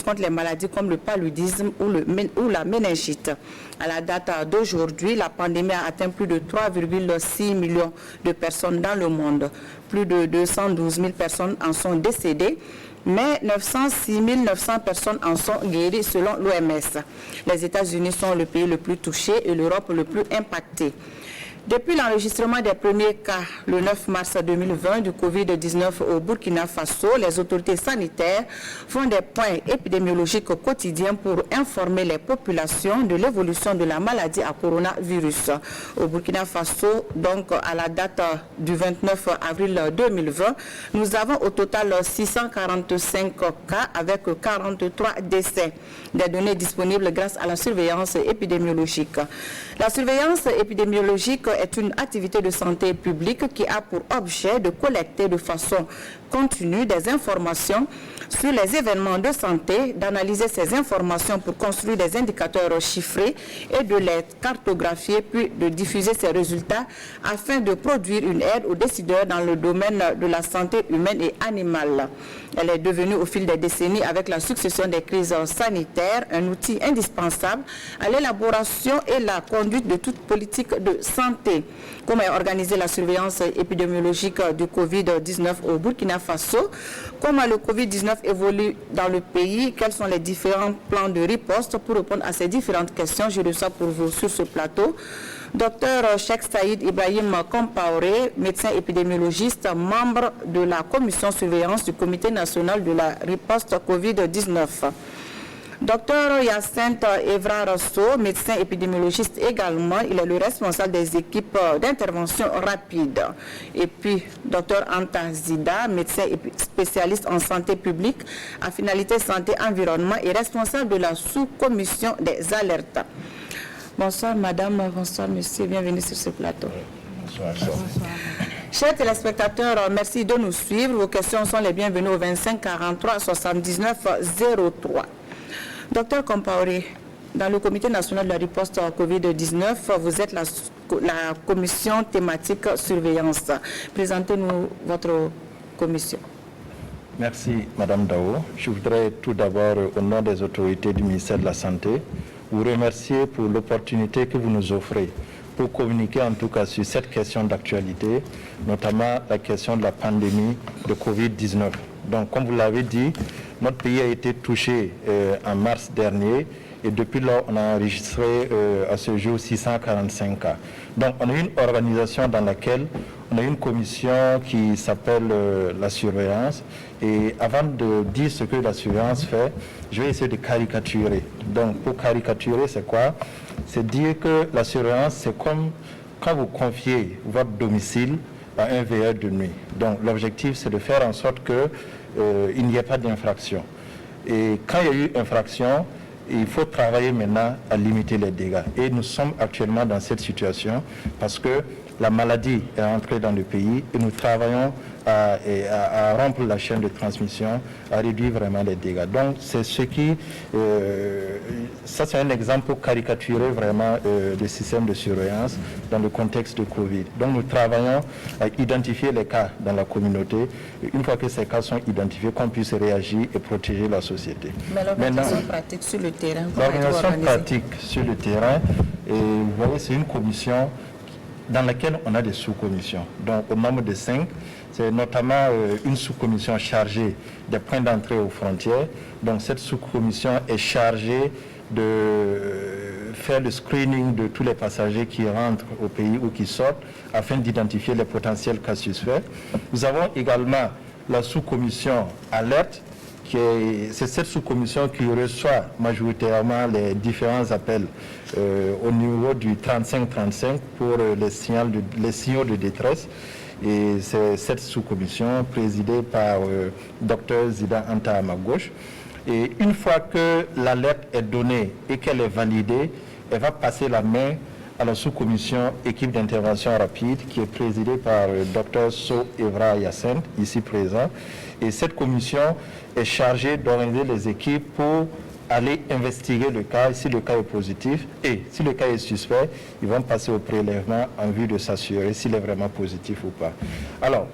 lutte contre les maladies comme le paludisme ou la méningite. À la date d'aujourd'hui, la pandémie a atteint plus de 3,6 millions de personnes dans le monde. Plus de 212 000 personnes en sont décédées, mais 906 900 personnes en sont guéries selon l'OMS. Les États-Unis sont le pays le plus touché et l'Europe le plus impacté. Depuis l'enregistrement des premiers cas le 9 mars 2020 du Covid-19 au Burkina Faso, les autorités sanitaires font des points épidémiologiques quotidiens pour informer les populations de l'évolution de la maladie à coronavirus. Au Burkina Faso, donc à la date du 29 avril 2020, nous avons au total 645 cas avec 43 décès. Des données disponibles grâce à la surveillance épidémiologique. La surveillance épidémiologique est une activité de santé publique qui a pour objet de collecter de façon continue des informations sur les événements de santé, d'analyser ces informations pour construire des indicateurs chiffrés et de les cartographier, puis de diffuser ces résultats afin de produire une aide aux décideurs dans le domaine de la santé humaine et animale. Elle est devenue au fil des décennies, avec la succession des crises sanitaires, un outil indispensable à l'élaboration et la conduite de toute politique de santé. Comment est organisée la surveillance épidémiologique du Covid-19 au Burkina Faso? Comment le Covid-19 évolue dans le pays? Quels sont les différents plans de riposte? Pour répondre à ces différentes questions, je reçois pour vous sur ce plateau Dr Cheikh Saïd Ibrahim Compaoré, médecin épidémiologiste, membre de la commission surveillance du Comité national de la riposte Covid-19. Dr Hyacinthe Evra Rosso, médecin épidémiologiste également, il est le responsable des équipes d'intervention rapide. Et puis, Dr Anta Zida, médecin spécialiste en santé publique, à finalité santé-environnement et responsable de la sous-commission des alertes. Bonsoir madame, bonsoir monsieur, bienvenue sur ce plateau. Bonsoir. Chers téléspectateurs, merci de nous suivre. Vos questions sont les bienvenues au 25 43 79 03. Docteur Compaoré, dans le Comité national de la riposte Covid-19, vous êtes la commission thématique surveillance. Présentez-nous votre commission. Merci madame Dao. Je voudrais tout d'abord, au nom des autorités du ministère de la Santé, vous remercier pour l'opportunité que vous nous offrez pour communiquer en tout cas sur cette question d'actualité, notamment la question de la pandémie de Covid-19. Donc, comme vous l'avez dit, notre pays a été touché en mars dernier et depuis là, on a enregistré à ce jour 645 cas. Donc, on a une organisation dans laquelle on a une commission qui s'appelle la surveillance. Et avant de dire ce que la surveillance fait, je vais essayer de caricaturer. Donc, pour caricaturer, c'est quoi? C'est dire que la surveillance, c'est comme quand vous confiez votre domicile à un veilleur de nuit. Donc, l'objectif, c'est de faire en sorte qu'il n'y ait pas d'infraction. Et quand il y a eu infraction, il faut travailler maintenant à limiter les dégâts. Et nous sommes actuellement dans cette situation parce que la maladie est entrée dans le pays et nous travaillons à rompre la chaîne de transmission, à réduire vraiment les dégâts. Donc c'est ce qui, ça c'est un exemple pour caricaturer vraiment le système de surveillance dans le contexte de Covid. Donc nous travaillons à identifier les cas dans la communauté, et une fois que ces cas sont identifiés, qu'on puisse réagir et protéger la société. Mais l'organisation pratique sur le terrain, l'organisation pratique sur le terrain, et vous voyez, c'est une commission dans laquelle on a des sous-commissions. Donc au nombre de 5, c'est notamment une sous-commission chargée des points d'entrée aux frontières. Donc cette sous-commission est chargée de faire le screening de tous les passagers qui rentrent au pays ou qui sortent afin d'identifier les potentiels cas suspects. Nous avons également la sous-commission alerte, c'est cette sous-commission qui reçoit majoritairement les différents appels au niveau du 35-35 pour les signaux de détresse. Et c'est cette sous-commission présidée par Dr Zida Anta à ma gauche. Et une fois que l'alerte est donnée et qu'elle est validée, elle va passer la main à la sous-commission équipe d'intervention rapide qui est présidée par Dr So Evra Hyacinthe, ici présent. Et cette commission est chargée d'organiser les équipes pour aller investiguer le cas, si le cas est positif, et si le cas est suspect, ils vont passer au prélèvement en vue de s'assurer s'il est vraiment positif ou pas. Alors,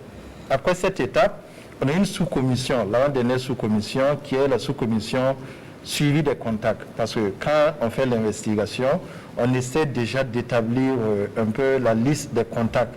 après cette étape, on a une sous-commission, l'avant-dernière sous-commission, qui est la sous-commission suivi des contacts. Parce que quand on fait l'investigation, on essaie déjà d'établir un peu la liste des contacts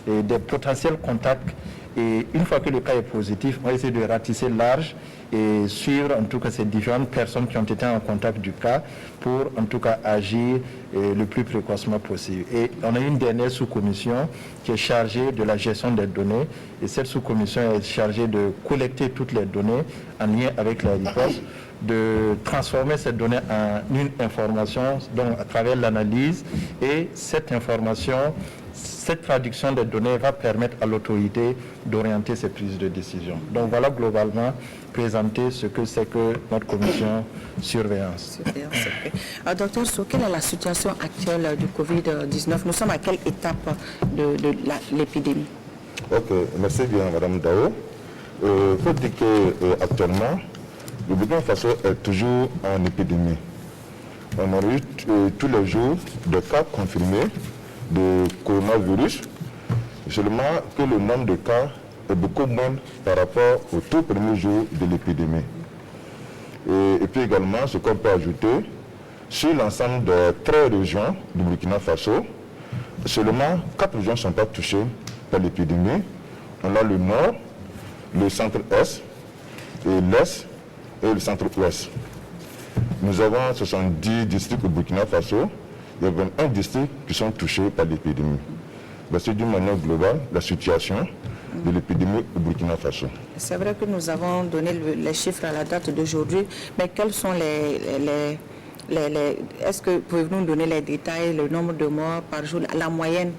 et des potentiels contacts. Et une fois que le cas est positif, on essaie de ratisser large et suivre en tout cas ces différentes personnes qui ont été en contact du cas pour en tout cas agir le plus précocement possible. Et on a une dernière sous-commission qui est chargée de la gestion des données et cette sous-commission est chargée de collecter toutes les données en lien avec la riposte, de transformer ces données en une information donc à travers l'analyse et cette information, cette traduction des données va permettre à l'autorité d'orienter ses prises de décision. Donc voilà globalement présenter ce que c'est que notre commission surveillance. Docteur Sow, quelle est la situation actuelle du Covid-19? Nous sommes à quelle étape de l'épidémie? Ok, merci bien Madame Dao. Il faut dire qu'actuellement, le Burkina Faso est toujours en épidémie. On a eu tous les jours des cas confirmés de coronavirus, seulement que le nombre de cas est beaucoup moins par rapport au tout premier jour de l'épidémie. Et puis également, ce qu'on peut ajouter, sur l'ensemble des 13 régions du Burkina Faso, seulement 4 régions ne sont pas touchées par l'épidémie. On a le nord, le centre-est, et l'est et le centre-ouest. Nous avons 70 districts au Burkina Faso. Il y a 21 districts qui sont touchés par l'épidémie. C'est d'une manière globale la situation de l'épidémie au Burkina Faso. C'est vrai que nous avons donné les chiffres à la date d'aujourd'hui, mais quels sont est-ce que pouvez-vous nous donner les détails, le nombre de morts par jour, la moyenne?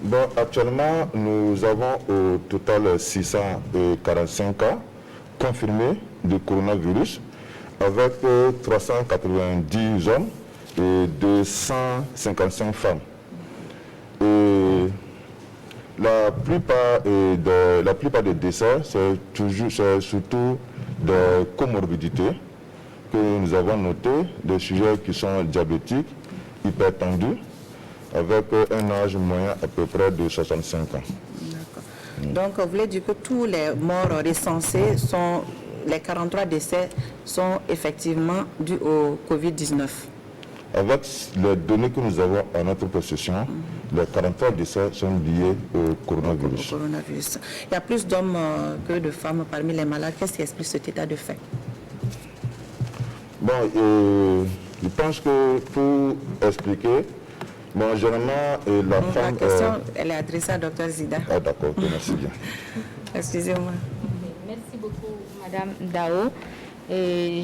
Bon, actuellement, nous avons au total 645 cas confirmés de coronavirus, avec 390 hommes et 255 femmes. Et la plupart des décès, c'est surtout des comorbidités que nous avons notées, des sujets qui sont diabétiques, hypertendus, avec un âge moyen à peu près de 65 ans. Donc, vous voulez dire que tous les morts recensés sont, les 43 décès sont effectivement dus au Covid-19? Avec les données que nous avons à notre possession, les 43 décès sont liés au coronavirus. Il y a plus d'hommes que de femmes parmi les malades. Qu'est-ce qui explique cet état de fait? Bon, je pense que pour expliquer, bon, généralement, la femme... La question, elle est adressée à Dr Zida. Ah d'accord, merci bien. Excusez-moi. Merci beaucoup, Madame Dao. Et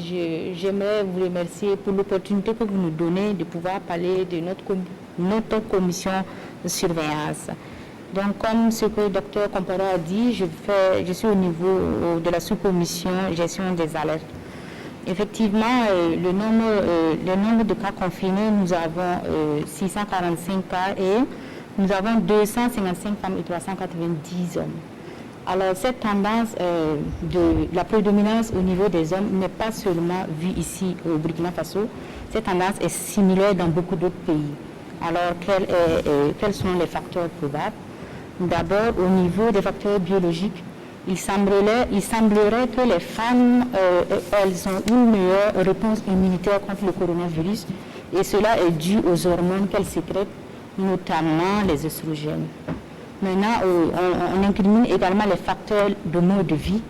j'aimerais vous remercier pour l'opportunité que vous nous donnez de pouvoir parler de notre commission de surveillance. Donc, comme ce que le docteur Comporo a dit, je suis au niveau de la sous-commission gestion des alertes. Effectivement, le nombre de cas confinés, nous avons 645 cas et nous avons 255 femmes et 390 hommes. Alors, cette tendance de la prédominance au niveau des hommes n'est pas seulement vue ici au Burkina Faso, cette tendance est similaire dans beaucoup d'autres pays. Alors, quels sont les facteurs probables? D'abord, au niveau des facteurs biologiques, il semblerait que les femmes, elles ont une meilleure réponse immunitaire contre le coronavirus et cela est dû aux hormones qu'elles sécrètent, notamment les oestrogènes. Maintenant, on incrimine également les facteurs de mode de vie.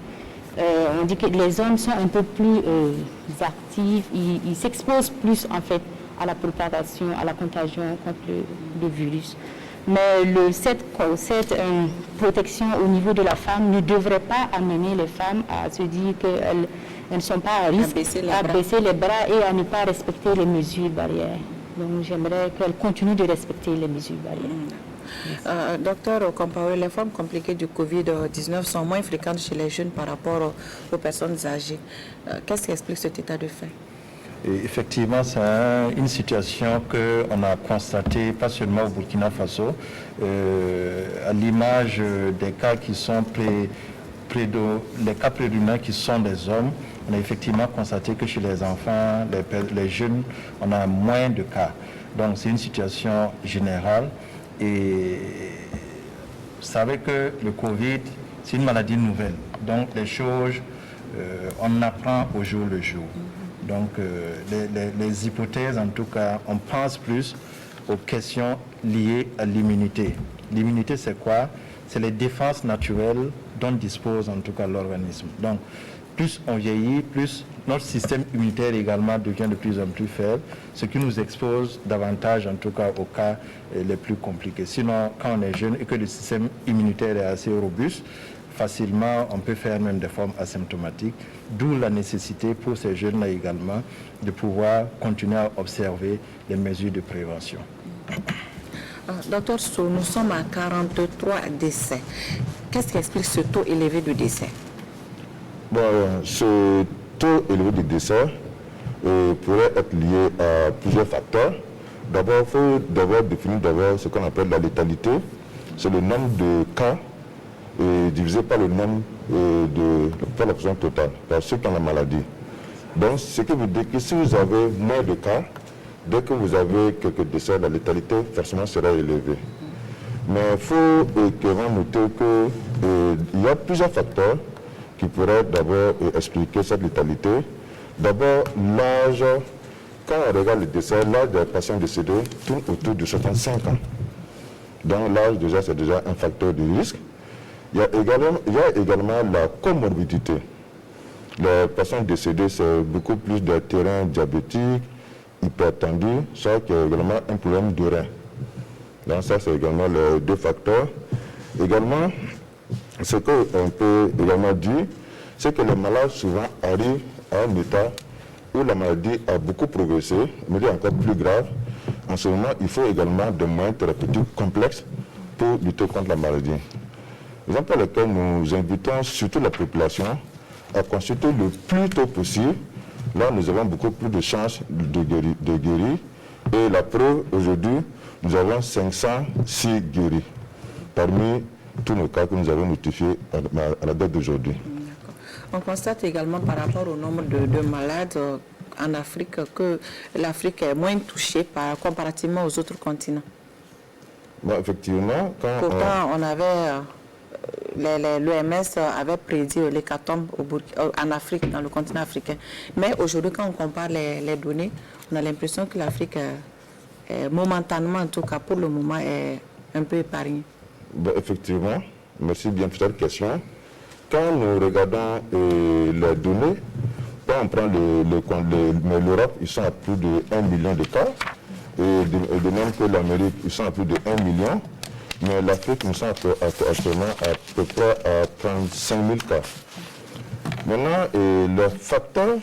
On dit que les hommes sont un peu plus actifs, ils s'exposent plus en fait à la propagation, à la contagion contre le virus. Mais cette protection au niveau de la femme ne devrait pas amener les femmes à se dire qu'elles ne sont pas à risque, à baisser les bras et à ne pas respecter les mesures barrières. Donc j'aimerais qu'elles continuent de respecter les mesures barrières. Docteur Comporo, les formes compliquées du Covid-19 sont moins fréquentes chez les jeunes par rapport aux personnes âgées. Qu'est-ce qui explique cet état de fait? Et effectivement, c'est une situation qu'on a constatée, pas seulement au Burkina Faso, à l'image des cas qui sont les cas prédominants qui sont des hommes. On a effectivement constaté que chez les enfants, les jeunes, on a moins de cas. Donc c'est une situation générale. Et vous savez que le Covid, c'est une maladie nouvelle. Donc les choses, on apprend au jour le jour. Donc les hypothèses, en tout cas, on pense plus aux questions liées à l'immunité. L'immunité, c'est quoi? C'est les défenses naturelles dont dispose en tout cas l'organisme. Donc, plus on vieillit, plus notre système immunitaire également devient de plus en plus faible, ce qui nous expose davantage en tout cas aux cas les plus compliqués. Sinon, quand on est jeune et que le système immunitaire est assez robuste, facilement on peut faire même des formes asymptomatiques, d'où la nécessité pour ces jeunes-là également de pouvoir continuer à observer les mesures de prévention. Docteur Sow, nous sommes à 43 décès. Qu'est-ce qui explique ce taux élevé de décès? Bon, ce taux élevé de décès pourrait être lié à plusieurs facteurs. D'abord, il faut définir ce qu'on appelle la létalité. C'est le nombre de cas divisé par le nombre par la population totale, par ceux qui ont la maladie. Donc, ce qui veut dire que si vous avez moins de cas, dès que vous avez quelques décès, la létalité forcément sera élevée. Mais il faut également noter qu'il y a plusieurs facteurs qui pourraient d'abord expliquer cette létalité. D'abord, l'âge. Quand on regarde les décès, l'âge des patients décédés tourne autour de 65 ans. Donc l'âge, déjà, c'est déjà un facteur de risque. Il y a également la comorbidité. Les patients décédés, c'est beaucoup plus de terrain diabétique, hypertendu, ça qui est également un problème de rein. Donc ça, c'est également les deux facteurs. Également, ce qu'on peut également dire, c'est que les malades souvent arrivent à un état où la maladie a beaucoup progressé, mais elle est encore plus grave. En ce moment, il faut également des moyens thérapeutiques complexes pour lutter contre la maladie. Raison pour laquelle nous invitons surtout la population à consulter le plus tôt possible. Là, nous avons beaucoup plus de chances de guérir. Et la preuve, aujourd'hui, nous avons 506 guéris parmi tous nos cas que nous avons notifiés à la date d'aujourd'hui. On constate également par rapport au nombre de malades en Afrique que l'Afrique est moins touchée comparativement aux autres continents. Bon, effectivement, pourtant on avait l'OMS avait prédit l'hécatombe en Afrique, dans le continent africain. Mais aujourd'hui, quand on compare les données, on a l'impression que l'Afrique, momentanément en tout cas, pour le moment, est un peu épargnée. Ben, effectivement, merci bien pour cette question. Quand nous regardons les données, quand on prend l'Europe, ils sont à plus de 1 million de cas, et de même que l'Amérique, ils sont à plus de 1 million, mais l'Afrique, nous sommes actuellement à peu près à 35 000 cas. Maintenant, le facteur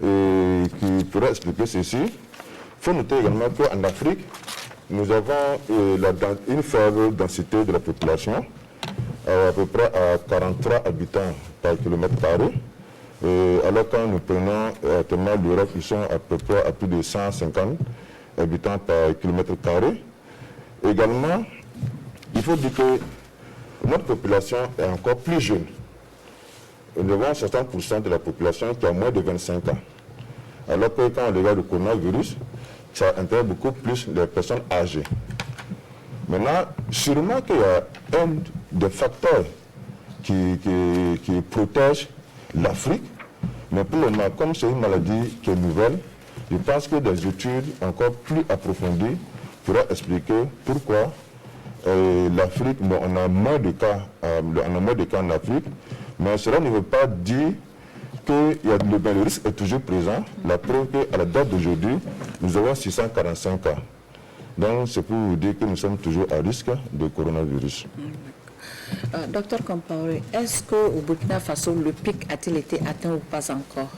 qui pourrait expliquer ceci, il faut noter également qu'en Afrique, nous avons une faible densité de la population, à peu près à 43 habitants par kilomètre carré. Alors quand nous prenons actuellement l'Europe, ils sont à peu près à plus de 150 habitants par kilomètre carré. Également, il faut dire que notre population est encore plus jeune. Nous avons 60% de la population qui a moins de 25 ans. Alors que quand on regarde le coronavirus, ça intéresse beaucoup plus les personnes âgées. Maintenant, sûrement qu'il y a un des facteurs qui protège l'Afrique, mais pour le moment, comme c'est une maladie qui est nouvelle, je pense que des études encore plus approfondies pourraient expliquer pourquoi l'Afrique, on a moins de cas en Afrique, mais cela ne veut pas dire que le risque est toujours présent. La preuve qu'à la date d'aujourd'hui, nous avons 645 cas. Donc, c'est pour vous dire que nous sommes toujours à risque de coronavirus. Docteur Compaoré, est-ce qu'au Burkina Faso, le pic a-t-il été atteint ou pas encore?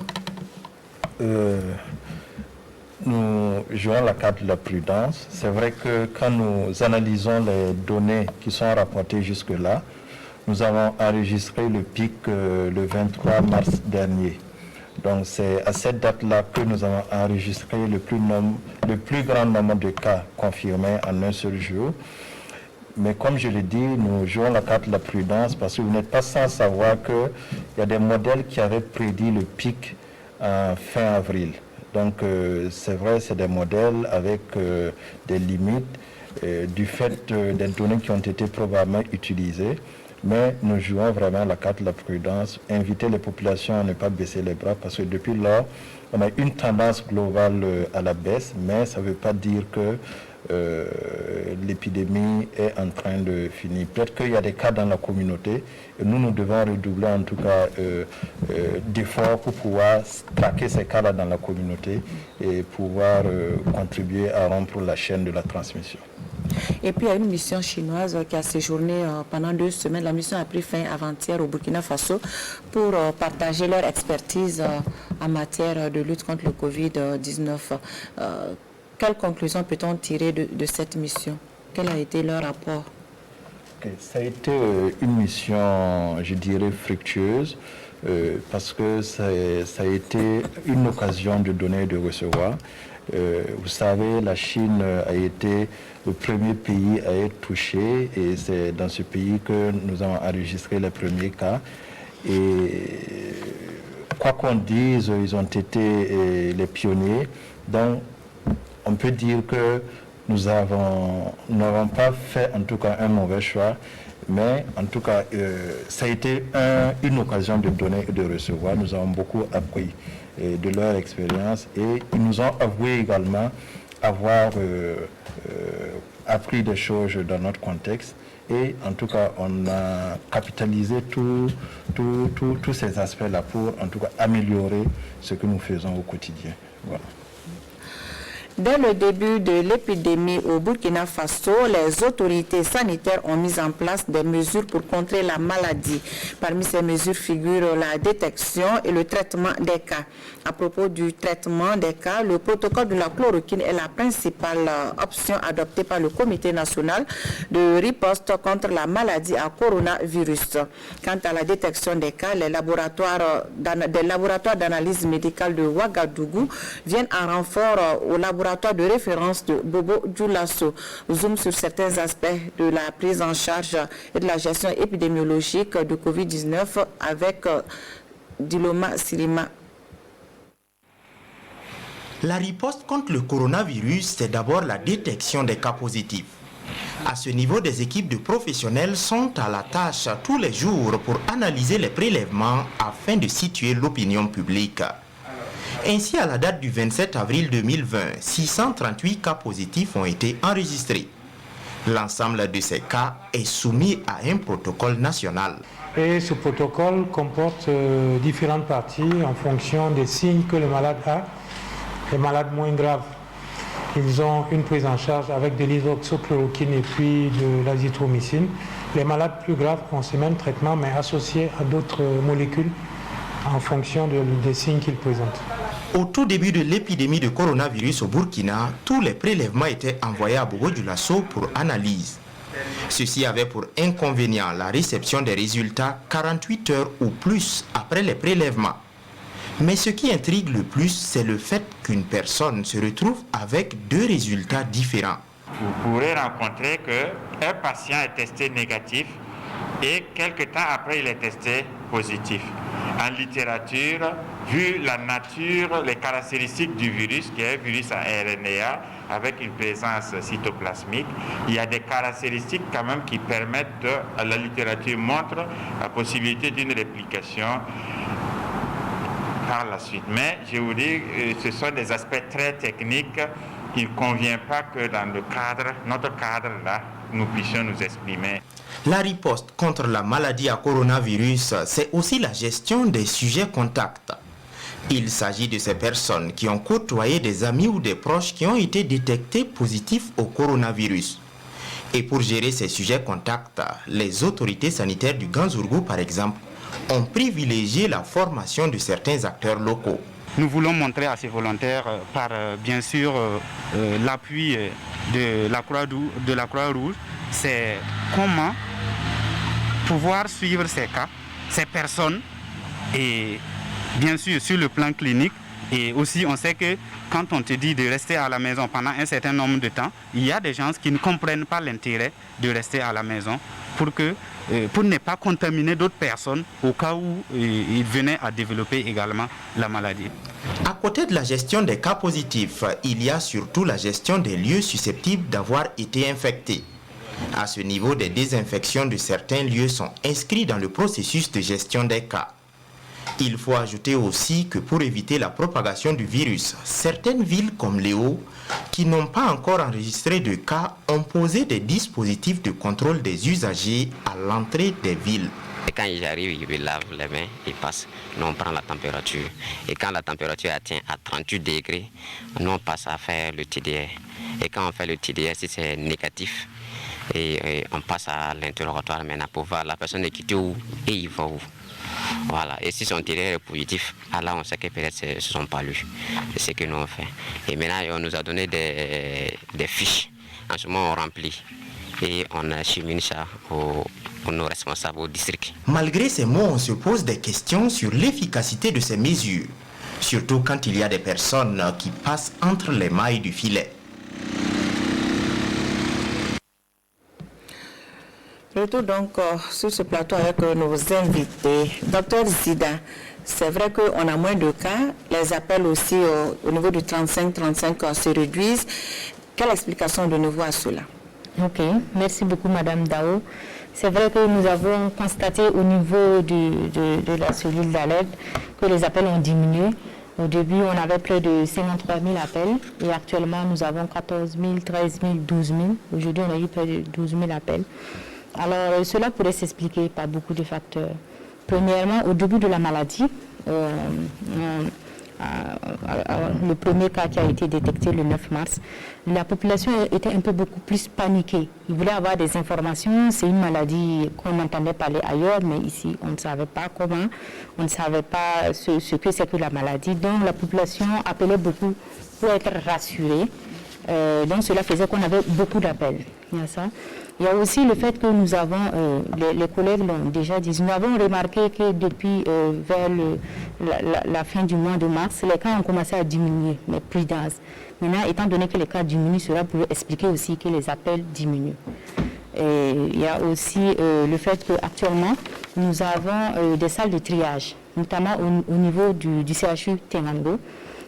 Nous jouons la carte de la prudence. C'est vrai que quand nous analysons les données qui sont rapportées jusque-là, nous avons enregistré le pic le 23 mars dernier. Donc c'est à cette date-là que nous avons enregistré le plus grand nombre de cas confirmés en un seul jour. Mais comme je l'ai dit, nous jouons la carte de la prudence parce que vous n'êtes pas sans savoir qu'il y a des modèles qui avaient prédit le pic fin avril. Donc c'est vrai, c'est des modèles avec des limites du fait des données qui ont été probablement utilisées. Mais nous jouons vraiment la carte de la prudence, inviter les populations à ne pas baisser les bras parce que depuis lors, on a une tendance globale à la baisse, mais ça ne veut pas dire que l'épidémie est en train de finir. Peut-être qu'il y a des cas dans la communauté et nous devons redoubler en tout cas d'efforts pour pouvoir traquer ces cas-là dans la communauté et pouvoir contribuer à rompre la chaîne de la transmission. Et puis il y a une mission chinoise qui a séjourné pendant 2 semaines. La mission a pris fin avant-hier au Burkina Faso pour partager leur expertise en matière de lutte contre le Covid-19. Quelles conclusions peut-on tirer de cette mission? Quel a été leur rapport? Ça a été une mission, je dirais, fructueuse parce que ça a été une occasion de donner et de recevoir. Vous savez, la Chine a été le premier pays à être touché et c'est dans ce pays que nous avons enregistré les premiers cas. Et quoi qu'on dise, ils ont été les pionniers. Donc, on peut dire que nous n'avons pas fait en tout cas un mauvais choix, mais en tout cas, ça a été une occasion de donner et de recevoir. Nous avons beaucoup appris de leur expérience et ils nous ont avoué également avoir appris des choses dans notre contexte. Et en tout cas, on a capitalisé tous ces aspects-là pour en tout cas améliorer ce que nous faisons au quotidien. Voilà. Dès le début de l'épidémie au Burkina Faso, les autorités sanitaires ont mis en place des mesures pour contrer la maladie. Parmi ces mesures figurent la détection et le traitement des cas. À propos du traitement des cas, le protocole de la chloroquine est la principale option adoptée par le Comité national de riposte contre la maladie à coronavirus. Quant à la détection des cas, des laboratoires d'analyse médicale de Ouagadougou viennent en renfort au laboratoire de référence de Bobo Dioulasso. Zoom sur certains aspects de la prise en charge et de la gestion épidémiologique de Covid-19 avec Diloma Silima. La riposte contre le coronavirus, c'est d'abord la détection des cas positifs. À ce niveau, des équipes de professionnels sont à la tâche tous les jours pour analyser les prélèvements afin de situer l'opinion publique. Ainsi, à la date du 27 avril 2020, 638 cas positifs ont été enregistrés. L'ensemble de ces cas est soumis à un protocole national. Et ce protocole comporte différentes parties en fonction des signes que le malade a. Les malades moins graves, ils ont une prise en charge avec de l'hydroxychloroquine et puis de l'azithromycine. Les malades plus graves ont ce même traitement mais associé à d'autres molécules en fonction des signes qu'ils présentent. Au tout début de l'épidémie de coronavirus au Burkina, tous les prélèvements étaient envoyés à Bobo Dioulasso pour analyse. Ceci avait pour inconvénient la réception des résultats 48 heures ou plus après les prélèvements. Mais ce qui intrigue le plus, c'est le fait qu'une personne se retrouve avec 2 résultats différents. Vous pourrez rencontrer qu'un patient est testé négatif et quelques temps après il est testé positif. En littérature, vu la nature, les caractéristiques du virus, qui est un virus à RNA avec une présence cytoplasmique, il y a des caractéristiques quand même qui permettent la littérature montre la possibilité d'une réplication par la suite. Mais je vous dis, ce sont des aspects très techniques. Il ne convient pas que dans notre cadre là, nous puissions nous exprimer. La riposte contre la maladie à coronavirus, c'est aussi la gestion des sujets contacts. Il s'agit de ces personnes qui ont côtoyé des amis ou des proches qui ont été détectés positifs au coronavirus. Et pour gérer ces sujets contacts, les autorités sanitaires du Ganzourgou, par exemple, ont privilégié la formation de certains acteurs locaux. Nous voulons montrer à ces volontaires, par bien sûr l'appui de la Croix-Rouge, c'est comment pouvoir suivre ces cas, ces personnes, et bien sûr sur le plan clinique. Et aussi on sait que quand on te dit de rester à la maison pendant un certain nombre de temps, il y a des gens qui ne comprennent pas l'intérêt de rester à la maison pour ne pas contaminer d'autres personnes au cas où ils venaient à développer également la maladie. À côté de la gestion des cas positifs, il y a surtout la gestion des lieux susceptibles d'avoir été infectés. À ce niveau, des désinfections de certains lieux sont inscrits dans le processus de gestion des cas. Il faut ajouter aussi que pour éviter la propagation du virus, certaines villes comme Léo, qui n'ont pas encore enregistré de cas, ont posé des dispositifs de contrôle des usagers à l'entrée des villes. Et quand ils arrivent, ils lavent les mains, ils passent, nous on prend la température. Et quand la température atteint à 38 degrés, nous on passe à faire le TDR. Et quand on fait le TDR, si c'est négatif, et on passe à l'interrogatoire maintenant pour voir la personne est quittée où et il va où. Voilà. Et si son TDR est positif, alors on sait que peut-être ce ne sont pas lui. C'est ce que nous on fait. Et maintenant, on nous a donné des fiches. En ce moment, on remplit. Et on achemine ça aux nos responsables au district. Malgré ces mots, on se pose des questions sur l'efficacité de ces mesures. Surtout quand il y a des personnes qui passent entre les mailles du filet. Retour donc sur ce plateau avec nos invités. Docteur Zida, c'est vrai qu'on a moins de cas, les appels aussi au niveau du 35-35 se réduisent. Quelle explication donnez-vous à cela? Ok, merci beaucoup Madame Dao. C'est vrai que nous avons constaté au niveau de la cellule d'alerte que les appels ont diminué. Au début, on avait près de 53 000 appels et actuellement, nous avons 14 000, 13 000, 12 000. Aujourd'hui, on a eu près de 12 000 appels. Alors, cela pourrait s'expliquer par beaucoup de facteurs. Premièrement, au début de la maladie, le premier cas qui a été détecté le 9 mars, la population était un peu beaucoup plus paniquée. Ils voulaient avoir des informations. C'est une maladie qu'on entendait parler ailleurs, mais ici, on ne savait pas comment, on ne savait pas ce que c'est que la maladie. Donc, la population appelait beaucoup pour être rassurée. Donc, cela faisait qu'on avait beaucoup d'appels. Il y a ça. Il y a aussi le fait que nous avons, les collègues l'ont déjà dit, nous avons remarqué que depuis vers la fin du mois de mars, les cas ont commencé à diminuer, mais prudence. Maintenant, étant donné que les cas diminuent, cela peut expliquer aussi que les appels diminuent. Et il y a aussi le fait qu'actuellement, nous avons des salles de triage, notamment au niveau du CHU Tenango.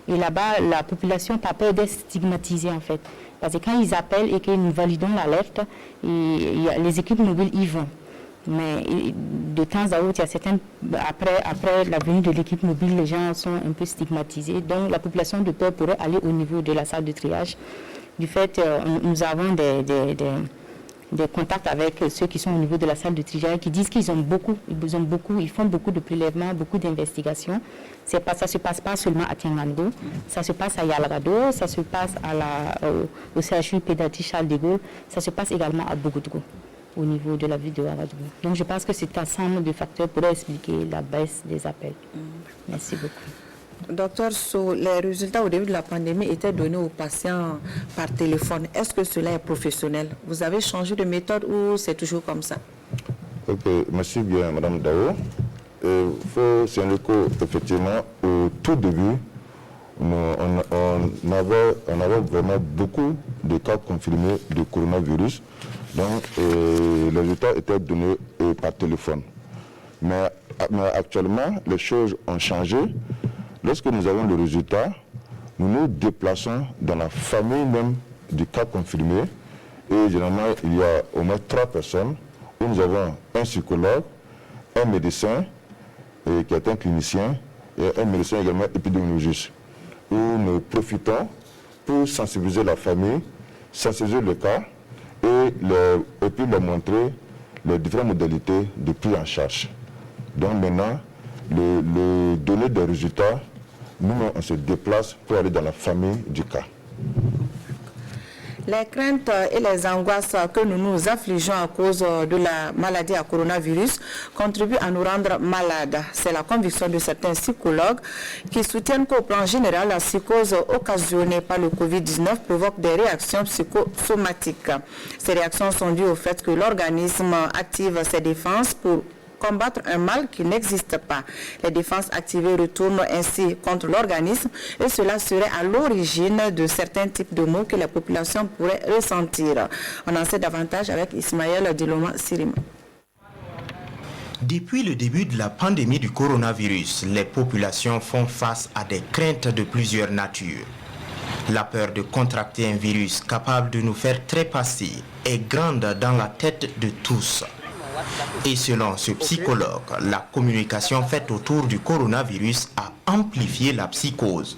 Et là-bas, la population par peur d'être stigmatisée en fait. Parce que quand ils appellent et que nous validons l'alerte, les équipes mobiles y vont. Mais de temps à autre, il y a certaines, après la venue de l'équipe mobile, les gens sont un peu stigmatisés. Donc la population de peur pourrait aller au niveau de la salle de triage. Du fait, nous avons des contacts avec ceux qui sont au niveau de la salle de triage qui disent qu'ils ont beaucoup, ils font beaucoup de prélèvements, beaucoup d'investigations. Ça ne se passe pas seulement à Tiangando, ça se passe à Yalagado, ça se passe au CHU pédiatrie Charles de Gaulle, ça se passe également à Bougoudgou, au niveau de la ville de Ouagadougou. Donc je pense que cet ensemble de facteurs pourrait expliquer la baisse des appels. Merci beaucoup. Docteur So, les résultats au début de la pandémie étaient donnés aux patients par téléphone. Est-ce que cela est professionnel? Vous avez changé de méthode ou c'est toujours comme ça? Ok, merci bien Madame Dao. Il faut signaler qu'effectivement, au tout début, on avait vraiment beaucoup de cas confirmés de coronavirus. Donc, les résultats étaient donnés par téléphone. Mais actuellement, les choses ont changé. Lorsque nous avons le résultat, nous nous déplaçons dans la famille même du cas confirmé. Et généralement, il y a au moins 3 personnes où nous avons un psychologue, un médecin qui est un clinicien et un médecin également épidémiologiste. Où nous profitons pour sensibiliser la famille, sensibiliser le cas et puis leur montrer les différentes modalités de prise en charge. Donc maintenant, le donner des résultats, nous, on se déplace pour aller dans la famille du cas. Les craintes et les angoisses que nous nous affligeons à cause de la maladie à coronavirus contribuent à nous rendre malades. C'est la conviction de certains psychologues qui soutiennent qu'au plan général, la psychose occasionnée par le Covid-19 provoque des réactions psychosomatiques. Ces réactions sont dues au fait que l'organisme active ses défenses pour combattre un mal qui n'existe pas. Les défenses activées retournent ainsi contre l'organisme et cela serait à l'origine de certains types de maux que la population pourrait ressentir. On en sait davantage avec Ismaël Diloma Sirima. Depuis le début de la pandémie du coronavirus, les populations font face à des craintes de plusieurs natures. La peur de contracter un virus capable de nous faire trépasser est grande dans la tête de tous. Et selon ce psychologue, la communication faite autour du coronavirus a amplifié la psychose.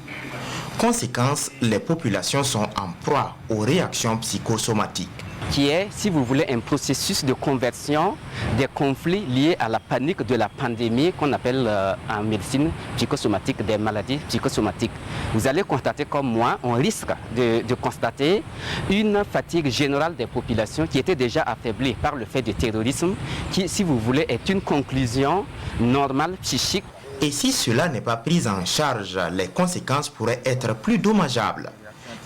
Conséquence, les populations sont en proie aux réactions psychosomatiques. Qui est, si vous voulez, un processus de conversion des conflits liés à la panique de la pandémie qu'on appelle en médecine psychosomatique, des maladies psychosomatiques. Vous allez constater comme moi, on risque de constater une fatigue générale des populations qui était déjà affaiblie par le fait du terrorisme, qui, si vous voulez, est une conclusion normale psychique. Et si cela n'est pas pris en charge, les conséquences pourraient être plus dommageables.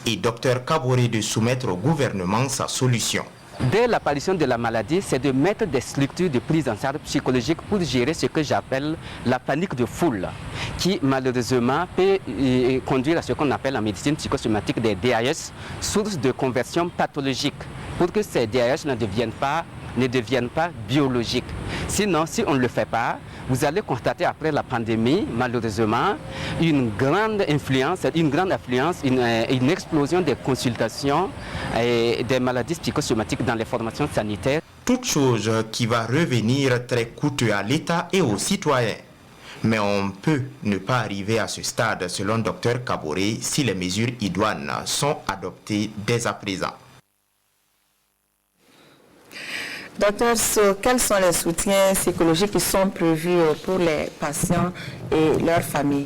Et Dr Kaboré de soumettre au gouvernement sa solution. Dès l'apparition de la maladie, c'est de mettre des structures de prise en charge psychologique pour gérer ce que j'appelle la panique de foule, qui malheureusement peut conduire à ce qu'on appelle en médecine psychosomatique des DAS, source de conversion pathologique, pour que ces DAS ne deviennent pas biologiques. Sinon, si on ne le fait pas, vous allez constater après la pandémie, malheureusement, une grande affluence, une explosion des consultations et des maladies psychosomatiques dans les formations sanitaires. Toute chose qui va revenir très coûteux à l'État et aux citoyens. Mais on peut ne pas arriver à ce stade, selon Dr Kaboré, si les mesures idoines sont adoptées dès à présent. Docteur, quels sont les soutiens psychologiques qui sont prévus pour les patients et leurs familles?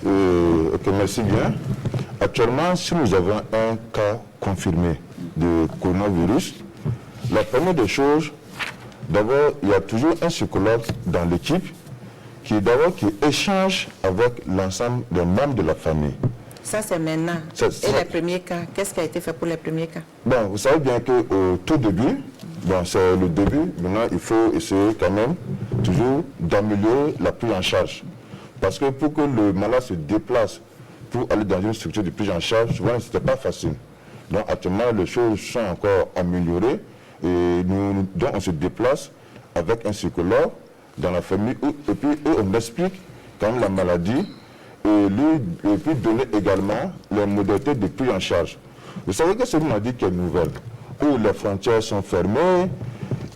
Ok, merci bien. Actuellement, si nous avons un cas confirmé de coronavirus, la première des choses, d'abord, il y a toujours un psychologue dans l'équipe qui échange avec l'ensemble des membres de la famille. Ça, c'est maintenant. Et les premiers cas, qu'est-ce qui a été fait pour les premiers cas? Bon, vous savez bien qu'au tout début, c'est le début, maintenant il faut essayer quand même toujours d'améliorer la prise en charge. Parce que pour que le malade se déplace pour aller dans une structure de prise en charge, souvent ce n'était pas facile. Donc actuellement les choses sont encore améliorées et donc on se déplace avec un psychologue dans la famille et puis on explique quand même la maladie et puis donner également les modalités de prise en charge. Vous savez que c'est une maladie qui est nouvelle, où les frontières sont fermées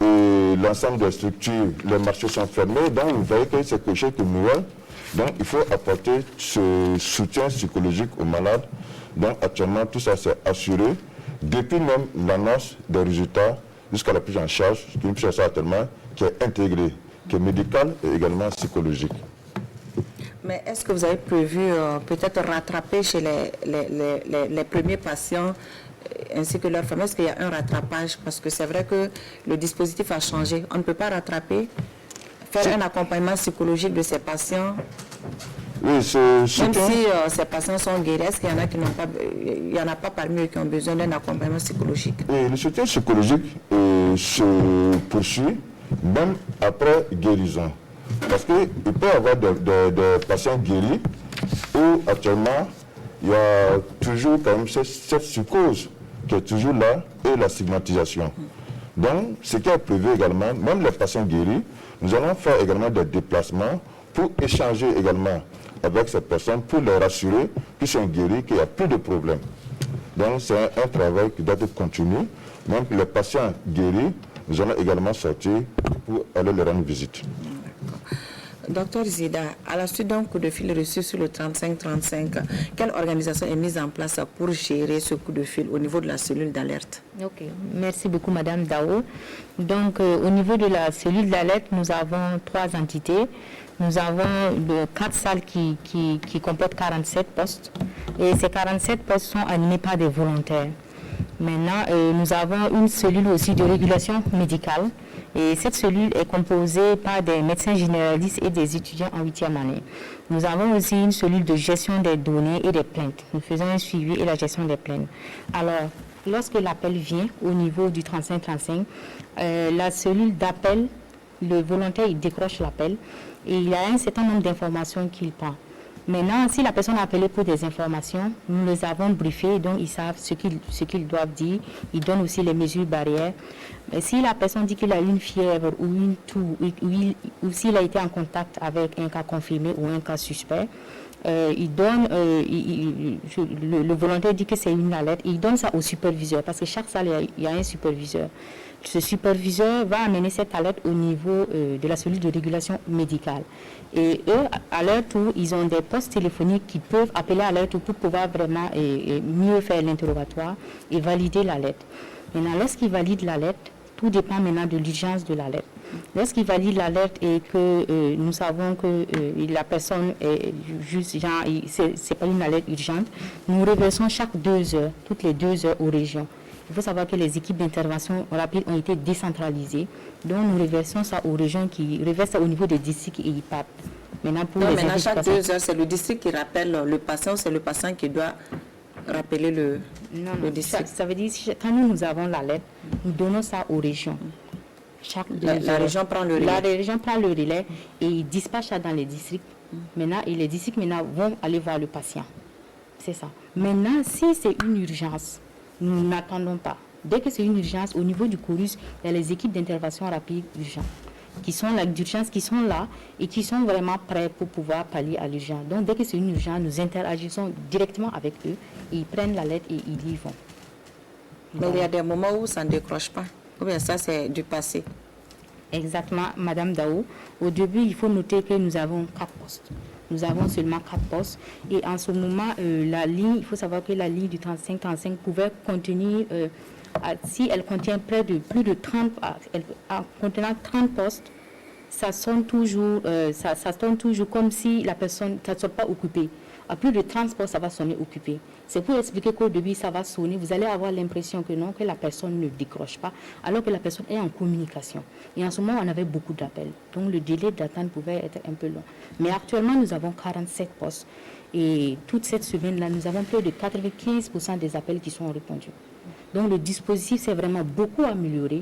et l'ensemble des structures, les marchés sont fermés, donc vous voyez que c'est quelque chose de nouvel. Donc il faut apporter ce soutien psychologique aux malades. Donc actuellement tout ça c'est assuré depuis même l'annonce des résultats jusqu'à la prise en charge, une prise en charge actuellement qui est intégrée, qui est médicale et également psychologique. Mais est-ce que vous avez prévu peut-être rattraper chez les premiers patients ainsi que leurs familles? Est-ce qu'il y a un rattrapage? Parce que c'est vrai que le dispositif a changé. On ne peut pas rattraper, faire un accompagnement psychologique de ces patients. Oui, même si ces patients sont guéris, est-ce qu'il y en a qui n'ont pas, il n'y en a pas parmi eux qui ont besoin d'un accompagnement psychologique? Oui, le soutien psychologique se poursuit même après guérison. Parce qu'il peut y avoir des patients guéris où actuellement il y a toujours quand même cette psychose qui est toujours là et la stigmatisation. Donc, ce qui est prévu également, même les patients guéris, nous allons faire également des déplacements pour échanger également avec ces personnes, pour les rassurer qu'ils sont guéris, qu'il n'y a plus de problème. Donc, c'est un travail qui doit être continu. Même les patients guéris, nous allons également sortir pour aller leur rendre visite. Docteur Zida, à la suite d'un coup de fil reçu sur le 3535, quelle organisation est mise en place pour gérer ce coup de fil au niveau de la cellule d'alerte? Ok, merci beaucoup Madame Dao. Donc au niveau de la cellule d'alerte, nous avons 3 entités. Nous avons 4 salles qui comportent 47 postes et ces 47 postes sont animés par des volontaires. Maintenant, nous avons une cellule aussi de régulation médicale. Et cette cellule est composée par des médecins généralistes et des étudiants en 8e année. Nous avons aussi une cellule de gestion des données et des plaintes. Nous faisons un suivi et la gestion des plaintes. Alors, lorsque l'appel vient au niveau du 3535, la cellule d'appel, le volontaire, il décroche l'appel et il a un certain nombre d'informations qu'il prend. Maintenant, si la personne a appelé pour des informations, nous les avons briefés, donc ils savent ce qu'ils doivent dire. Ils donnent aussi les mesures barrières. Mais si la personne dit qu'il a une fièvre ou une toux, ou s'il a été en contact avec un cas confirmé ou un cas suspect, le volontaire dit que c'est une alerte, il donne ça au superviseur, parce que chaque salle, il y a un superviseur. Ce superviseur va amener cette alerte au niveau de la cellule de régulation médicale. Et eux, à leur tour, ils ont des postes téléphoniques qui peuvent appeler à leur tour pour pouvoir vraiment mieux faire l'interrogatoire et valider l'alerte. Maintenant, lorsqu'ils valident l'alerte, tout dépend maintenant de l'urgence de l'alerte. Lorsqu'il valide l'alerte et que nous savons que la personne est juste, c'est pas une alerte urgente, nous reversons chaque 2 heures, toutes les 2 heures aux régions. Il faut savoir que les équipes d'intervention rapide ont été décentralisées, donc nous reversons ça aux régions qui reversent ça au niveau des districts et ils partent. Maintenant, chaque 2 heures, c'est le district qui rappelle le patient ou c'est le patient qui doit rappeler le district? Ça veut dire que quand nous avons l'alerte, nous donnons ça aux régions. La région prend le relais. La région prend le relais et il dispatche ça dans les districts. Maintenant, et les districts vont aller voir le patient. C'est ça. Maintenant, si c'est une urgence, nous n'attendons pas. Dès que c'est une urgence, au niveau du CORUS, il y a les équipes d'intervention rapide urgente qui sont là, d'urgence, qui sont là et qui sont vraiment prêts pour pouvoir pallier à l'urgence. Donc, dès que c'est une urgence, nous interagissons directement avec eux, ils prennent la lettre et ils y vont. Mais il y a des moments où ça ne décroche pas. Ou bien ça, c'est du passé. Exactement, Madame Dao. Au début, il faut noter que nous avons 4 postes. Nous avons seulement 4 postes. Et en ce moment, la ligne, il faut savoir que la ligne du 35-35 pouvait contenir, si elle contient plus de 30, contenant 30 postes, ça sonne toujours comme si la personne ne soit pas occupée. À plus de 30 postes, ça va sonner occupé. C'est pour expliquer qu'au début, ça va sonner. Vous allez avoir l'impression que non, que la personne ne décroche pas, alors que la personne est en communication. Et en ce moment, on avait beaucoup d'appels. Donc, le délai d'attente pouvait être un peu long. Mais actuellement, nous avons 47 postes. Et toute cette semaine-là, nous avons plus de 95% des appels qui sont répondus. Donc, le dispositif s'est vraiment beaucoup amélioré.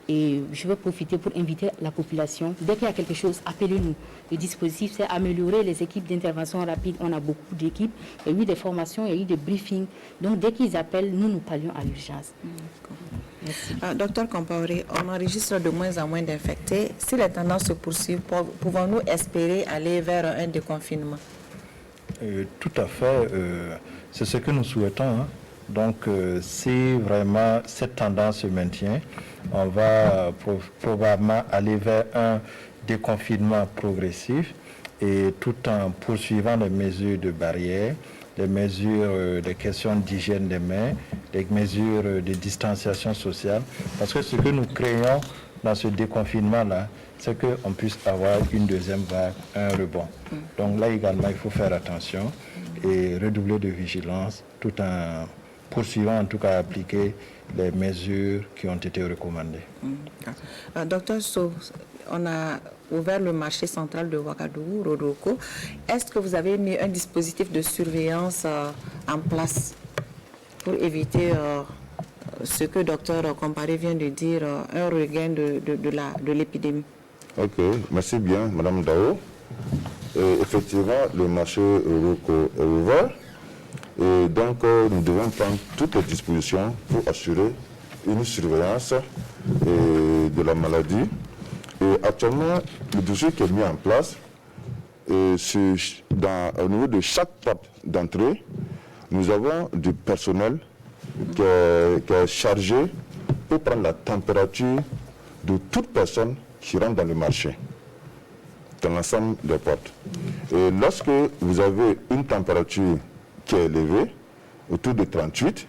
Et je veux profiter pour inviter la population. Dès qu'il y a quelque chose, appelez-nous. Le dispositif s'est amélioré. Les équipes d'intervention rapide, on a beaucoup d'équipes. Il y a eu des formations, il y a eu des briefings. Donc, dès qu'ils appellent, nous parlions à l'urgence. Docteur Compaoré, on enregistre de moins en moins d'infectés. Si les tendances se poursuivent, pouvons-nous espérer aller vers un déconfinement? Tout à fait. C'est ce que nous souhaitons. Hein. Donc, si vraiment cette tendance se maintient, on va probablement aller vers un déconfinement progressif et tout en poursuivant les mesures de barrière, les mesures, des questions d'hygiène des mains, les mesures de distanciation sociale. Parce que ce que nous craignons dans ce déconfinement-là, c'est qu'on puisse avoir une deuxième vague, un rebond. Donc là également, il faut faire attention et redoubler de vigilance tout en poursuivant, en tout cas, appliquer les mesures qui ont été recommandées. Docteur Sow, on a ouvert le marché central de Ouagadougou, Roroko. Est-ce que vous avez mis un dispositif de surveillance en place pour éviter ce que docteur Compaoré vient de dire, un regain de l'épidémie? Ok, merci bien, Madame Dao. Effectivement, le marché Roroko est ouvert. Et donc, nous devons prendre toutes les dispositions pour assurer une surveillance de la maladie. Et actuellement, le dossier qui est mis en place, au niveau de chaque porte d'entrée, nous avons du personnel qui est chargé pour prendre la température de toute personne qui rentre dans le marché, dans l'ensemble des portes. Et lorsque vous avez une température qui est élevé, autour de 38,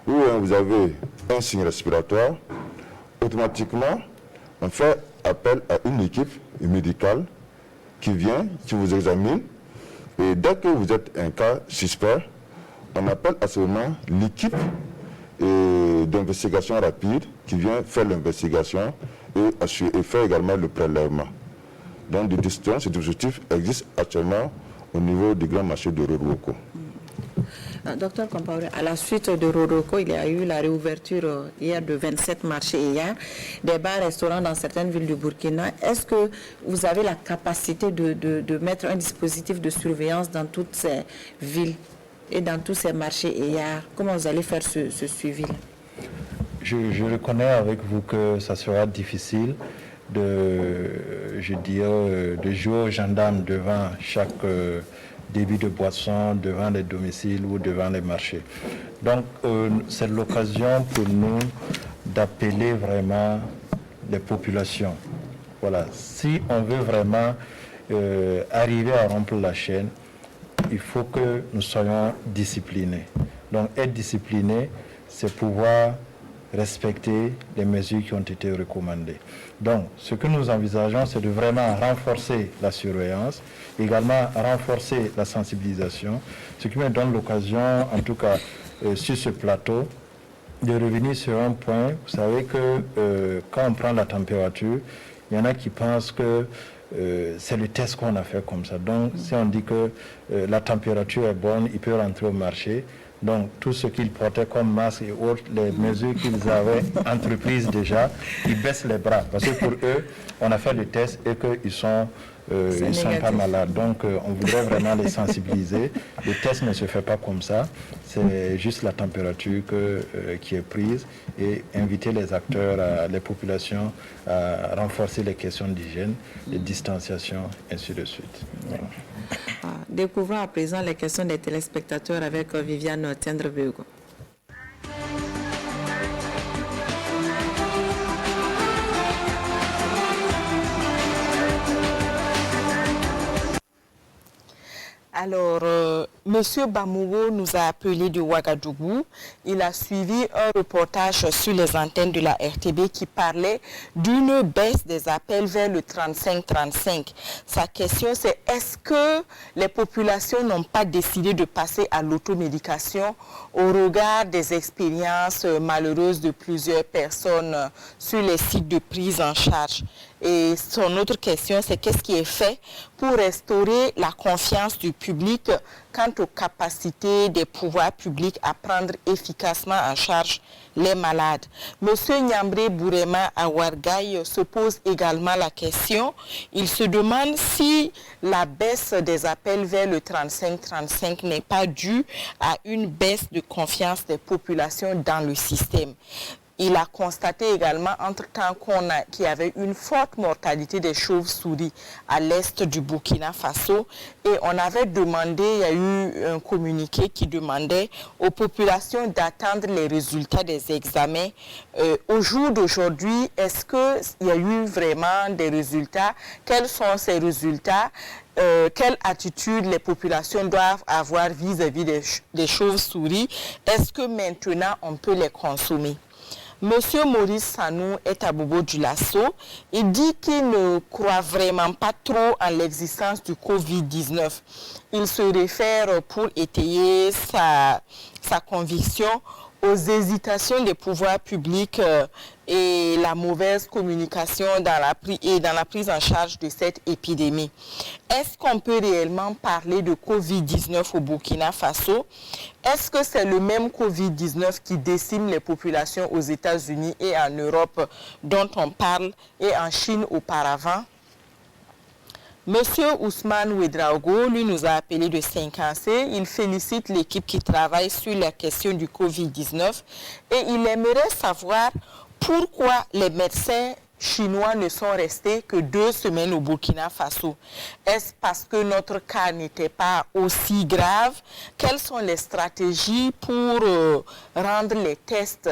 ou vous avez un signe respiratoire, automatiquement, on fait appel à une équipe médicale qui vient, qui vous examine, et dès que vous êtes un cas suspect, on appelle à ce moment l'équipe d'investigation rapide qui vient faire l'investigation et faire également le prélèvement. Donc, des décisions, ce dispositif existe actuellement au niveau du grand marché de Roroko. Docteur Compaoré, à la suite de Roroko, il y a eu la réouverture hier de 27 marchés hier, des bars, restaurants dans certaines villes du Burkina. Est-ce que vous avez la capacité de mettre un dispositif de surveillance dans toutes ces villes et dans tous ces marchés hier? Comment vous allez faire ce suivi? Je reconnais avec vous que ça sera difficile de jouer aux gendarmes devant chaque débit de boissons devant les domiciles ou devant les marchés. Donc, c'est l'occasion pour nous d'appeler vraiment les populations. Voilà, si on veut vraiment arriver à rompre la chaîne, il faut que nous soyons disciplinés. Donc, être discipliné, c'est pouvoir respecter les mesures qui ont été recommandées. Donc, ce que nous envisageons, c'est de vraiment renforcer la surveillance, également renforcer la sensibilisation, ce qui me donne l'occasion, en tout cas sur ce plateau, de revenir sur un point. Vous savez que quand on prend la température, il y en a qui pensent que c'est le test qu'on a fait comme ça. Donc, si on dit que la température est bonne, ils peuvent rentrer au marché. Donc, tout ce qu'ils portaient comme masque et autres, les mesures qu'ils avaient entreprises déjà, ils baissent les bras. Parce que pour eux, on a fait le test et qu'ils sont, sont pas malades. Donc, on voudrait vraiment les sensibiliser. Le test ne se fait pas comme ça. C'est juste la température qui est prise et inviter les acteurs, les populations à renforcer les questions d'hygiène, de distanciation, ainsi de suite. Voilà. Découvrons à présent les questions des téléspectateurs avec Viviane Tiendrebego. Alors, Monsieur Bamougo nous a appelé de Ouagadougou. Il a suivi un reportage sur les antennes de la RTB qui parlait d'une baisse des appels vers le 35-35. Sa question, c'est est-ce que les populations n'ont pas décidé de passer à l'automédication au regard des expériences malheureuses de plusieurs personnes sur les sites de prise en charge? Et son autre question, c'est qu'est-ce qui est fait pour restaurer la confiance du public quant aux capacités des pouvoirs publics à prendre efficacement en charge les malades. Monsieur Nyambre Bourema Awargaï se pose également la question. Il se demande si la baisse des appels vers le 35-35 n'est pas due à une baisse de confiance des populations dans le système. Il a constaté également, entre-temps, qu'il y avait une forte mortalité des chauves-souris à l'est du Burkina Faso. Et on avait demandé, il y a eu un communiqué qui demandait aux populations d'attendre les résultats des examens. Au jour d'aujourd'hui, est-ce qu'il y a eu vraiment des résultats? Quels sont ces résultats? Quelle attitude les populations doivent avoir vis-à-vis des chauves-souris? Est-ce que maintenant on peut les consommer? Monsieur Maurice Sanou est à Bobo du Lasso. Il dit qu'il ne croit vraiment pas trop en l'existence du Covid-19. Il se réfère pour étayer sa conviction aux hésitations des pouvoirs publics et la mauvaise communication dans la prise en charge de cette épidémie. Est-ce qu'on peut réellement parler de Covid-19 au Burkina Faso? Est-ce que c'est le même Covid-19 qui décime les populations aux États-Unis et en Europe dont on parle et en Chine auparavant? Monsieur Ousmane Ouedraogo, lui, nous a appelé de Saint-Cancé. Il félicite l'équipe qui travaille sur la question du Covid-19 et il aimerait savoir pourquoi les médecins chinois ne sont restés que 2 semaines au Burkina Faso. Est-ce parce que notre cas n'était pas aussi grave? Quelles sont les stratégies pour rendre les tests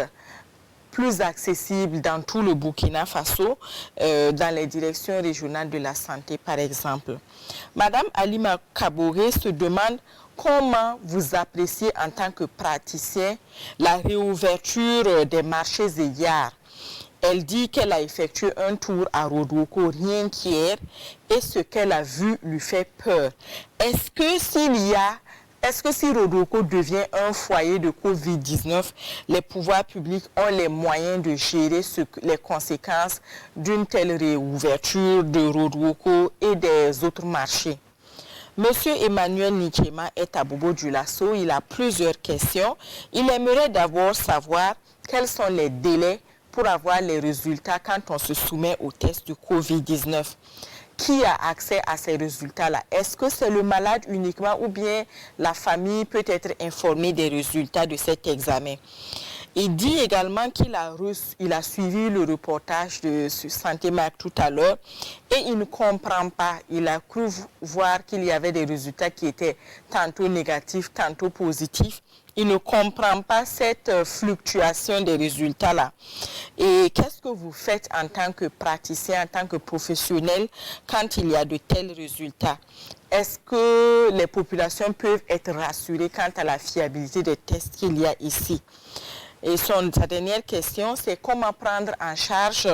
plus accessibles dans tout le Burkina Faso, dans les directions régionales de la santé, par exemple? Madame Alima Kaboré se demande comment vous appréciez en tant que praticien la réouverture des marchés et gares. Elle dit qu'elle a effectué un tour à Rodoko rien qu'hier et ce qu'elle a vu lui fait peur. Est-ce que si Rodoko devient un foyer de Covid-19, les pouvoirs publics ont les moyens de gérer les conséquences d'une telle réouverture de Rodoko et des autres marchés? Monsieur Emmanuel Nichema est à Bobo du Lasso. Il a plusieurs questions. Il aimerait d'abord savoir quels sont les délais pour avoir les résultats quand on se soumet au test du Covid-19. Qui a accès à ces résultats-là? Est-ce que c'est le malade uniquement ou bien la famille peut être informée des résultats de cet examen? Il dit également qu'il il a suivi le reportage de Santé Mag tout à l'heure et il ne comprend pas. Il a cru voir qu'il y avait des résultats qui étaient tantôt négatifs, tantôt positifs. Il ne comprend pas cette fluctuation des résultats-là. Et qu'est-ce que vous faites en tant que praticien, en tant que professionnel, quand il y a de tels résultats? Est-ce que les populations peuvent être rassurées quant à la fiabilité des tests qu'il y a ici? Et sa dernière question, c'est comment prendre en charge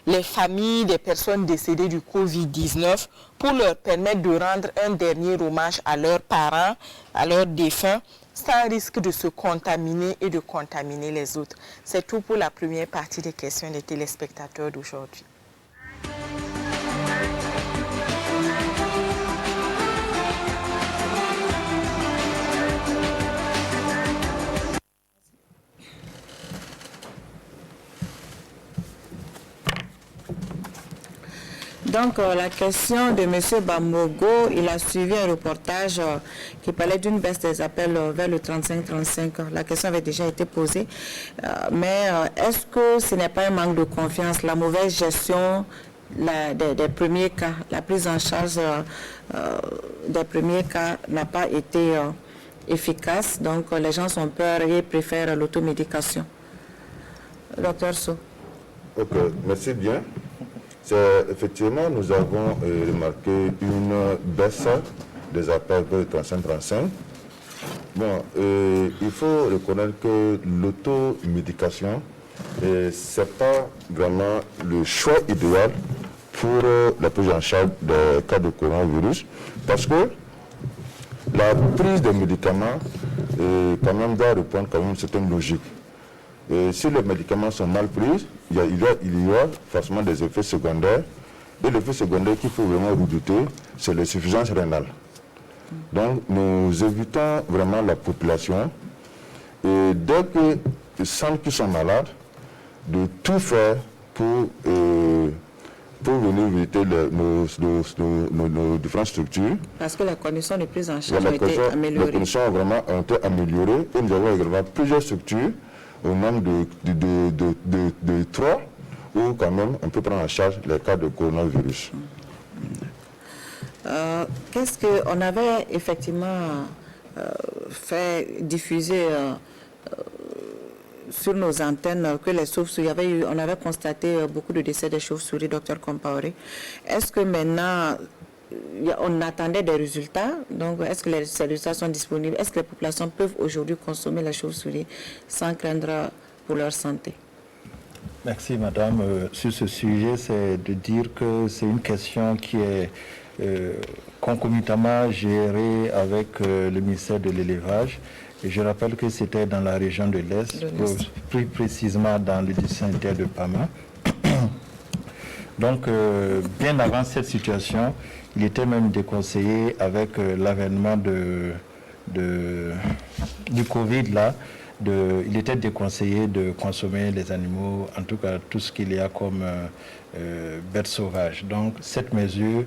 les familles des personnes décédées du Covid-19 pour leur permettre de rendre un dernier hommage à leurs parents, à leurs défunts, sans risque de se contaminer et de contaminer les autres. C'est tout pour la première partie des questions des téléspectateurs d'aujourd'hui. Donc, la question de M. Bamogo, il a suivi un reportage qui parlait d'une baisse des appels vers le 35-35. La question avait déjà été posée. Mais est-ce que ce n'est pas un manque de confiance, la mauvaise gestion des premiers cas, la prise en charge des premiers cas n'a pas été efficace. Donc, les gens sont peur et préfèrent l'automédication. Docteur So. Ok, merci bien. Effectivement, nous avons remarqué une baisse des appels de 35-35. Bon, il faut reconnaître que l'automédication, ce n'est pas vraiment le choix idéal pour la prise en charge des cas de coronavirus, parce que la prise des médicaments quand même doit répondre quand même à une certaine logique. Et si les médicaments sont mal pris, il y a forcément des effets secondaires. Et l'effet secondaire qu'il faut vraiment redouter, c'est l'insuffisance rénale. Donc nous évitons vraiment la population, et dès qu'ils sentent qu'ils sont malades, de tout faire pour venir visiter nos différentes structures. Parce que les conditions de prise en charge ont été améliorées. Les conditions ont été améliorées et nous avons également plusieurs structures au nombre de 3 où quand même on peut prendre en charge les cas de coronavirus. Qu'est-ce qu'on avait effectivement fait diffuser sur nos antennes que les chauves-souris, on avait constaté beaucoup de décès des chauves-souris, docteur Compaoré. Est-ce que maintenant on attendait des résultats? Donc, est-ce que ces résultats sont disponibles? Est-ce que les populations peuvent aujourd'hui consommer la chauve-souris sans craindre pour leur santé? Merci, madame. Sur ce sujet, c'est de dire que c'est une question qui est concomitamment gérée avec le ministère de l'élevage. Et je rappelle que c'était dans la région de l'Est, plus précisément dans le district sanitaire de Pama. Donc, bien avant cette situation, il était même déconseillé avec l'avènement du Covid là, il était déconseillé de consommer les animaux, en tout cas tout ce qu'il y a comme bêtes sauvages. Donc cette mesure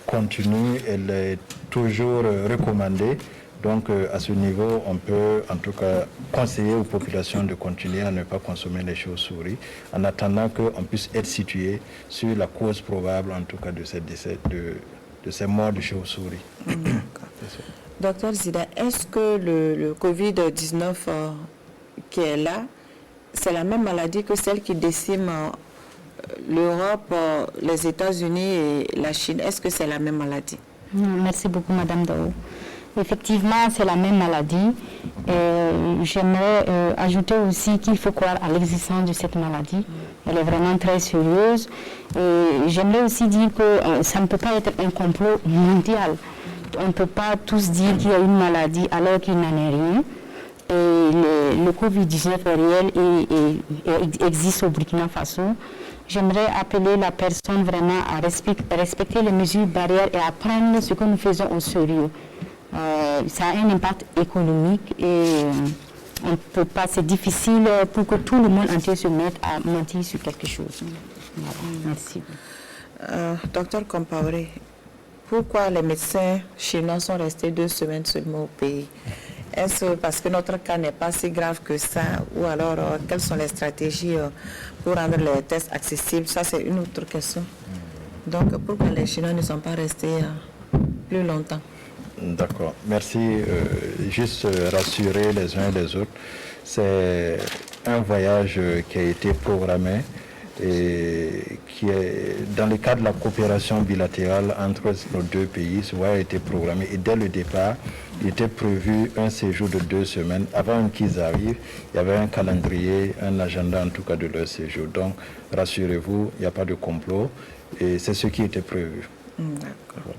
continue, elle est toujours recommandée. Donc à ce niveau, on peut en tout cas conseiller aux populations de continuer à ne pas consommer les chauves-souris en attendant qu'on puisse être situé sur la cause probable en tout cas de ces morts de chauves-souris. Docteur Zida, est-ce que le Covid-19 qui est là, c'est la même maladie que celle qui décime l'Europe, les États-Unis et la Chine? Est-ce que c'est la même maladie? Merci beaucoup, Madame Dao. Effectivement, c'est la même maladie. J'aimerais ajouter aussi qu'il faut croire à l'existence de cette maladie. Elle est vraiment très sérieuse. J'aimerais aussi dire que ça ne peut pas être un complot mondial. On ne peut pas tous dire qu'il y a une maladie alors qu'il n'en est rien. Et le Covid-19 est réel et existe au Burkina Faso. J'aimerais appeler la personne vraiment à respecter les mesures barrières et à prendre ce que nous faisons au sérieux. Ça a un impact économique et on ne peut pas, c'est difficile pour que tout le monde entier se mette à mentir sur quelque chose. Merci. Docteur Compaoré, pourquoi les médecins chinois sont restés 2 semaines seulement au pays? Est-ce parce que notre cas n'est pas si grave que ça, ou alors quelles sont les stratégies pour rendre les tests accessibles? Ça, c'est une autre question. Donc, pourquoi les Chinois ne sont pas restés plus longtemps? D'accord, merci. Juste rassurer les uns et les autres, c'est un voyage qui a été programmé et qui est dans le cadre de la coopération bilatérale entre nos deux pays. Ce voyage a été programmé et dès le départ, il était prévu un séjour de 2 semaines. Avant qu'ils arrivent, il y avait un calendrier, un agenda en tout cas de leur séjour. Donc, rassurez-vous, il n'y a pas de complot et c'est ce qui était prévu. D'accord.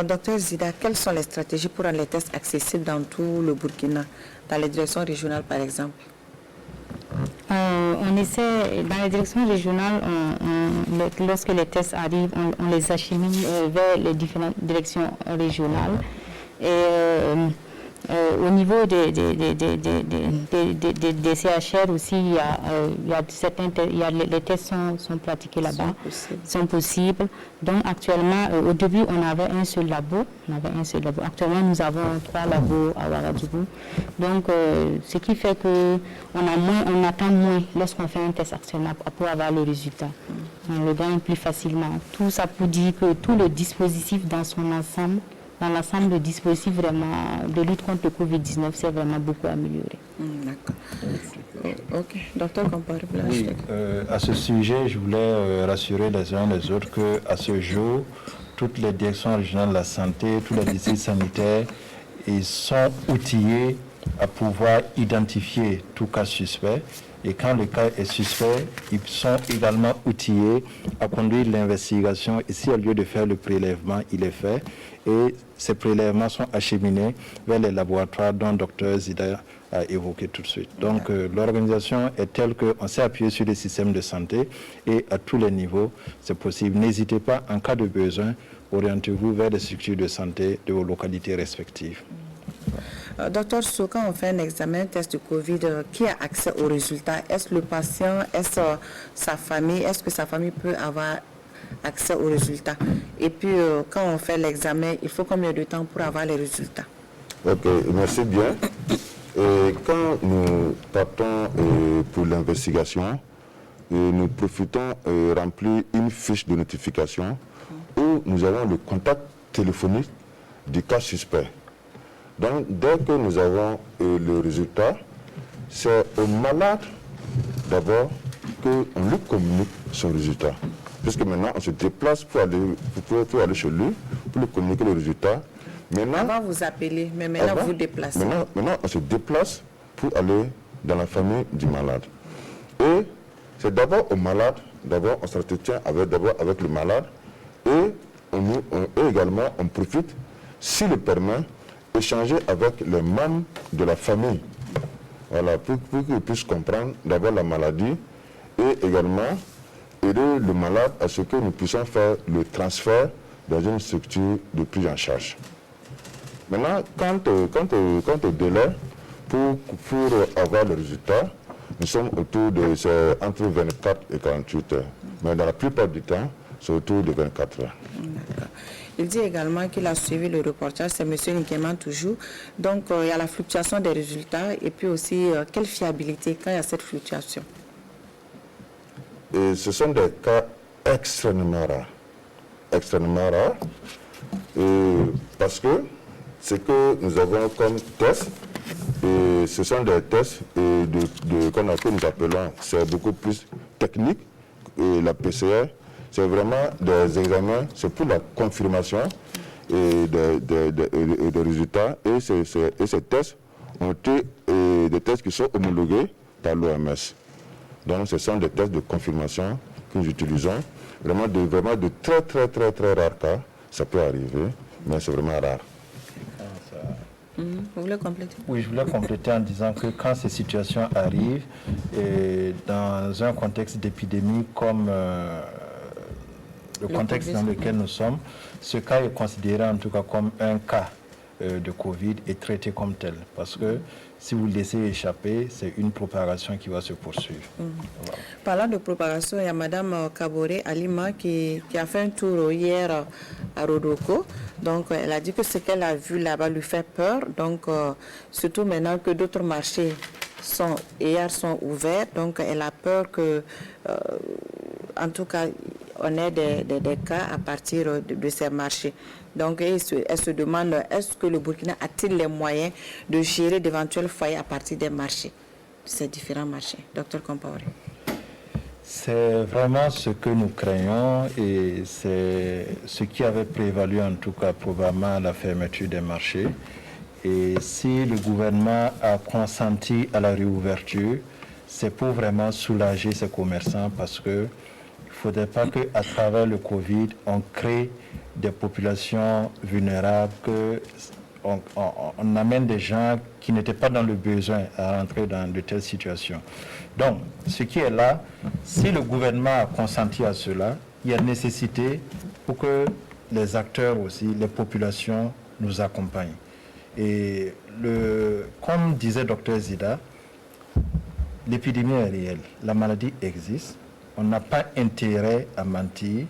Docteur Zida, quelles sont les stratégies pour rendre les tests accessibles dans tout le Burkina, dans les directions régionales par exemple? On essaie, dans les directions régionales, lorsque les tests arrivent, on les achemine vers les différentes directions régionales. Et au niveau des CHR aussi, il y a certains les tests sont pratiqués là-bas, sont possibles. Donc actuellement, au début, on avait un seul labo. Actuellement, nous avons 3 labos à Ouagadougou. Donc, ce qui fait qu'on attend moins lorsqu'on fait un test actuellement pour avoir le résultat. On le gagne plus facilement. Tout ça pour dire que tout le dispositif dans son ensemble, dans l'ensemble de dispositifs vraiment de lutte contre le Covid-19, c'est vraiment beaucoup amélioré. D'accord. Ok. Docteur Comparé. Oui, à ce sujet, je voulais rassurer les uns et les autres qu'à ce jour, toutes les directions régionales de la santé, tous les districts sanitaires, ils sont outillés à pouvoir identifier tout cas suspect. Et quand le cas est suspect, ils sont également outillés à conduire l'investigation. Et s'il y a lieu de faire le prélèvement, il est fait. Et ces prélèvements sont acheminés vers les laboratoires dont le docteur Zida a évoqué tout de suite. Donc l'organisation est telle qu'on s'est appuyé sur les systèmes de santé et à tous les niveaux, c'est possible. N'hésitez pas, en cas de besoin, orientez-vous vers les structures de santé de vos localités respectives. Docteur Sou, quand on fait un examen, test de Covid, qui a accès aux résultats? Est-ce le patient? Est-ce sa famille? Est-ce que sa famille peut avoir accès aux résultats? Et puis, quand on fait l'examen, il faut combien de temps pour avoir les résultats? Ok, merci bien. Et quand nous partons pour l'investigation, nous profitons remplir une fiche de notification où nous avons le contact téléphonique du cas suspect. Donc, dès que nous avons le résultat, c'est au malade d'abord qu'on lui communique son résultat. Puisque maintenant, on se déplace pour aller chez lui, pour lui communiquer le résultat. Maintenant, avant, vous appelez, mais maintenant, vous vous déplacez. Maintenant, on se déplace pour aller dans la famille du malade. Et c'est d'abord au malade, d'abord on s'entretient avec le malade, et également on profite, s'il le permet, échanger avec les membres de la famille, voilà, pour qu'ils puissent comprendre d'abord la maladie et également aider le malade à ce que nous puissions faire le transfert dans une structure de prise en charge. Maintenant, quant au délai pour avoir le résultat, nous sommes autour de entre 24 et 48 heures. Mais dans la plupart du temps, c'est autour de 24 heures. D'accord. Il dit également qu'il a suivi le reportage, c'est M. Nkeman toujours. Donc, il y a la fluctuation des résultats et puis aussi, quelle fiabilité quand il y a cette fluctuation? Et ce sont des cas extrêmement rares. Extrêmement rares. Parce que ce que nous avons comme test, et ce sont des tests que nous appelons, c'est beaucoup plus technique, et la PCR, c'est vraiment des examens, c'est pour la confirmation des résultats. Et ces tests ont été des tests qui sont homologués par l'OMS. Donc ce sont des tests de confirmation que nous utilisons. Vraiment de très rares cas, ça peut arriver, mais c'est vraiment rare. Vous voulez compléter? Oui, je voulais compléter en disant que quand ces situations arrivent, et dans un contexte d'épidémie comme le contexte dans lequel nous sommes, ce cas est considéré en tout cas comme un cas de Covid est traité comme tel. Parce que si vous le laissez échapper, c'est une propagation qui va se poursuivre. Voilà. Parlant de propagation, il y a Mme Kaboré Alima qui a fait un tour hier à Rodoko. Donc, elle a dit que ce qu'elle a vu là-bas lui fait peur. Donc, surtout maintenant que d'autres marchés sont ouverts. Donc, elle a peur que, en tout cas, on ait des cas à partir de ces marchés. Donc, elle se demande, est-ce que le Burkina a-t-il les moyens de gérer d'éventuels foyers à partir des marchés, de ces différents marchés? Docteur Compaoré. C'est vraiment ce que nous craignons et c'est ce qui avait prévalu en tout cas probablement à la fermeture des marchés. Et si le gouvernement a consenti à la réouverture, c'est pour vraiment soulager ces commerçants parce qu'il ne faudrait pas qu'à travers le Covid, on crée des populations vulnérables, qu'on amène des gens qui n'étaient pas dans le besoin à rentrer dans de telles situations. Donc, ce qui est là, si le gouvernement a consenti à cela, il y a nécessité pour que les acteurs aussi, les populations nous accompagnent. Et comme disait Dr Zida, l'épidémie est réelle, la maladie existe, on n'a pas intérêt à mentir,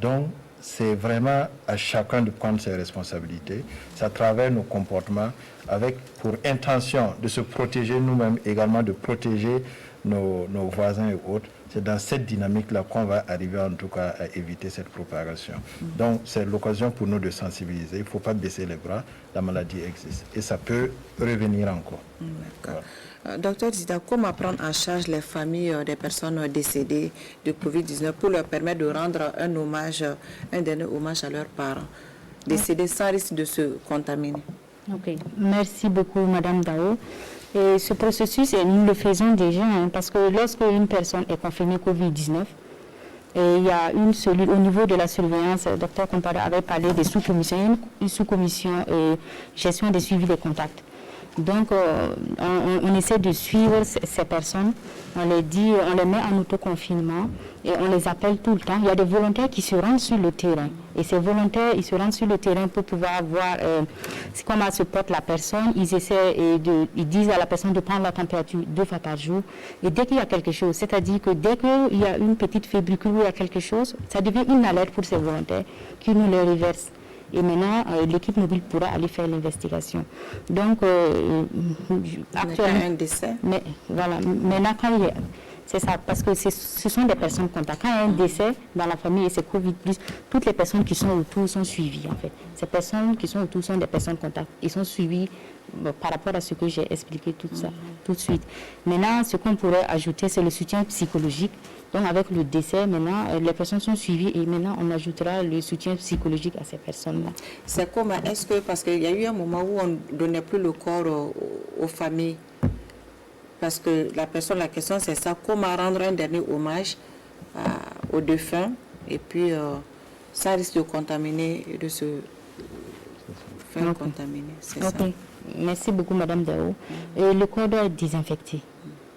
donc c'est vraiment à chacun de prendre ses responsabilités. C'est à travers nos comportements, avec pour intention de se protéger nous-mêmes, également de protéger nos voisins et autres. C'est dans cette dynamique-là qu'on va arriver en tout cas à éviter cette propagation. Donc c'est l'occasion pour nous de sensibiliser. Il ne faut pas baisser les bras, la maladie existe. Et ça peut revenir encore. D'accord. Docteur Zida, comment prendre en charge les familles des personnes décédées de Covid-19 pour leur permettre de rendre un dernier hommage à leurs parents décédés sans risque de se contaminer? Ok, merci beaucoup Madame Dao. Et ce processus, nous le faisons déjà, parce que lorsque une personne est confirmée Covid-19, il y a une cellule au niveau de la surveillance, le docteur Compaoré avait parlé des sous-commissions, une sous-commission gestion des suivis des contacts. Donc, on essaie de suivre ces personnes, on les met en autoconfinement et on les appelle tout le temps. Il y a des volontaires qui se rendent sur le terrain. Et ces volontaires, ils se rendent sur le terrain pour pouvoir voir comment se porte la personne. Ils disent à la personne de prendre la température 2 fois par jour. Et dès qu'il y a quelque chose, c'est-à-dire que dès qu'il y a une petite fébricule ou il y a quelque chose, ça devient une alerte pour ces volontaires qui nous les reversent. Et maintenant, l'équipe mobile pourra aller faire l'investigation. Donc, actuellement, un décès. Mais voilà, maintenant, c'est ça, parce que ce sont des personnes contacts. Quand il y a un décès dans la famille et c'est Covid+, toutes les personnes qui sont autour sont suivies, en fait. Ces personnes qui sont autour sont des personnes contacts. Ils sont suivis par rapport à ce que j'ai expliqué tout de suite. Maintenant, ce qu'on pourrait ajouter, c'est le soutien psychologique. Donc, avec le décès, maintenant, les personnes sont suivies et maintenant, on ajoutera le soutien psychologique à ces personnes-là. C'est comment? Est-ce que, parce qu'il y a eu un moment où on ne donnait plus le corps aux familles, parce que la question c'est ça, comment rendre un dernier hommage aux défunts et puis ça risque de contaminer et de se faire contaminer. C'est ça. Merci beaucoup Madame Dao. Et le corps doit être désinfecté.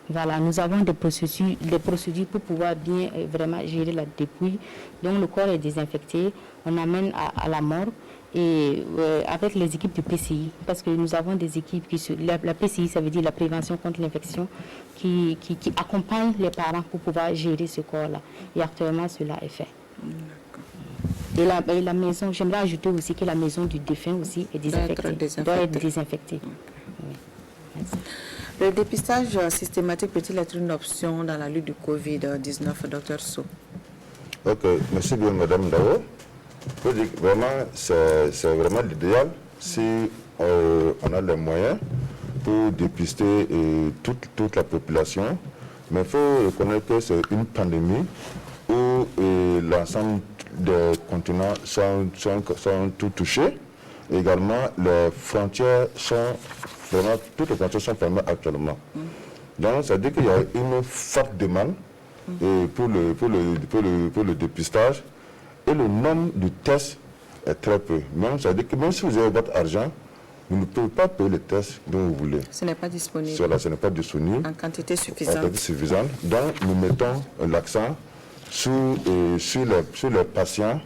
Voilà, nous avons des procédures pour pouvoir bien vraiment gérer la dépouille. Donc le corps est désinfecté, on amène à la morgue. Et avec les équipes de PCI, parce que nous avons des équipes la PCI, ça veut dire la prévention contre l'infection, qui accompagne les parents pour pouvoir gérer ce corps-là. Et actuellement, cela est fait. Et la maison, j'aimerais ajouter aussi que la maison du défunt aussi est désinfectée, doit être désinfectée. Oui. Le dépistage systématique peut-il être une option dans la lutte du Covid-19, Dr Sow? Ok, merci bien Madame Dao. Je veux dire, vraiment, c'est vraiment l'idéal si on a les moyens pour dépister toute la population. Mais il faut reconnaître que c'est une pandémie où l'ensemble des continents sont tout touchés. Également, les frontières toutes les frontières sont fermées actuellement. Donc, ça veut dire qu'il y a une forte demande pour le dépistage. Et le nombre de tests est très peu. Même, ça veut dire que même si vous avez votre argent, vous ne pouvez pas payer les tests dont vous voulez. Ce n'est pas disponible. Voilà, ce n'est pas disponible. En quantité suffisante. En quantité suffisante. Donc, nous mettons l'accent sur les patients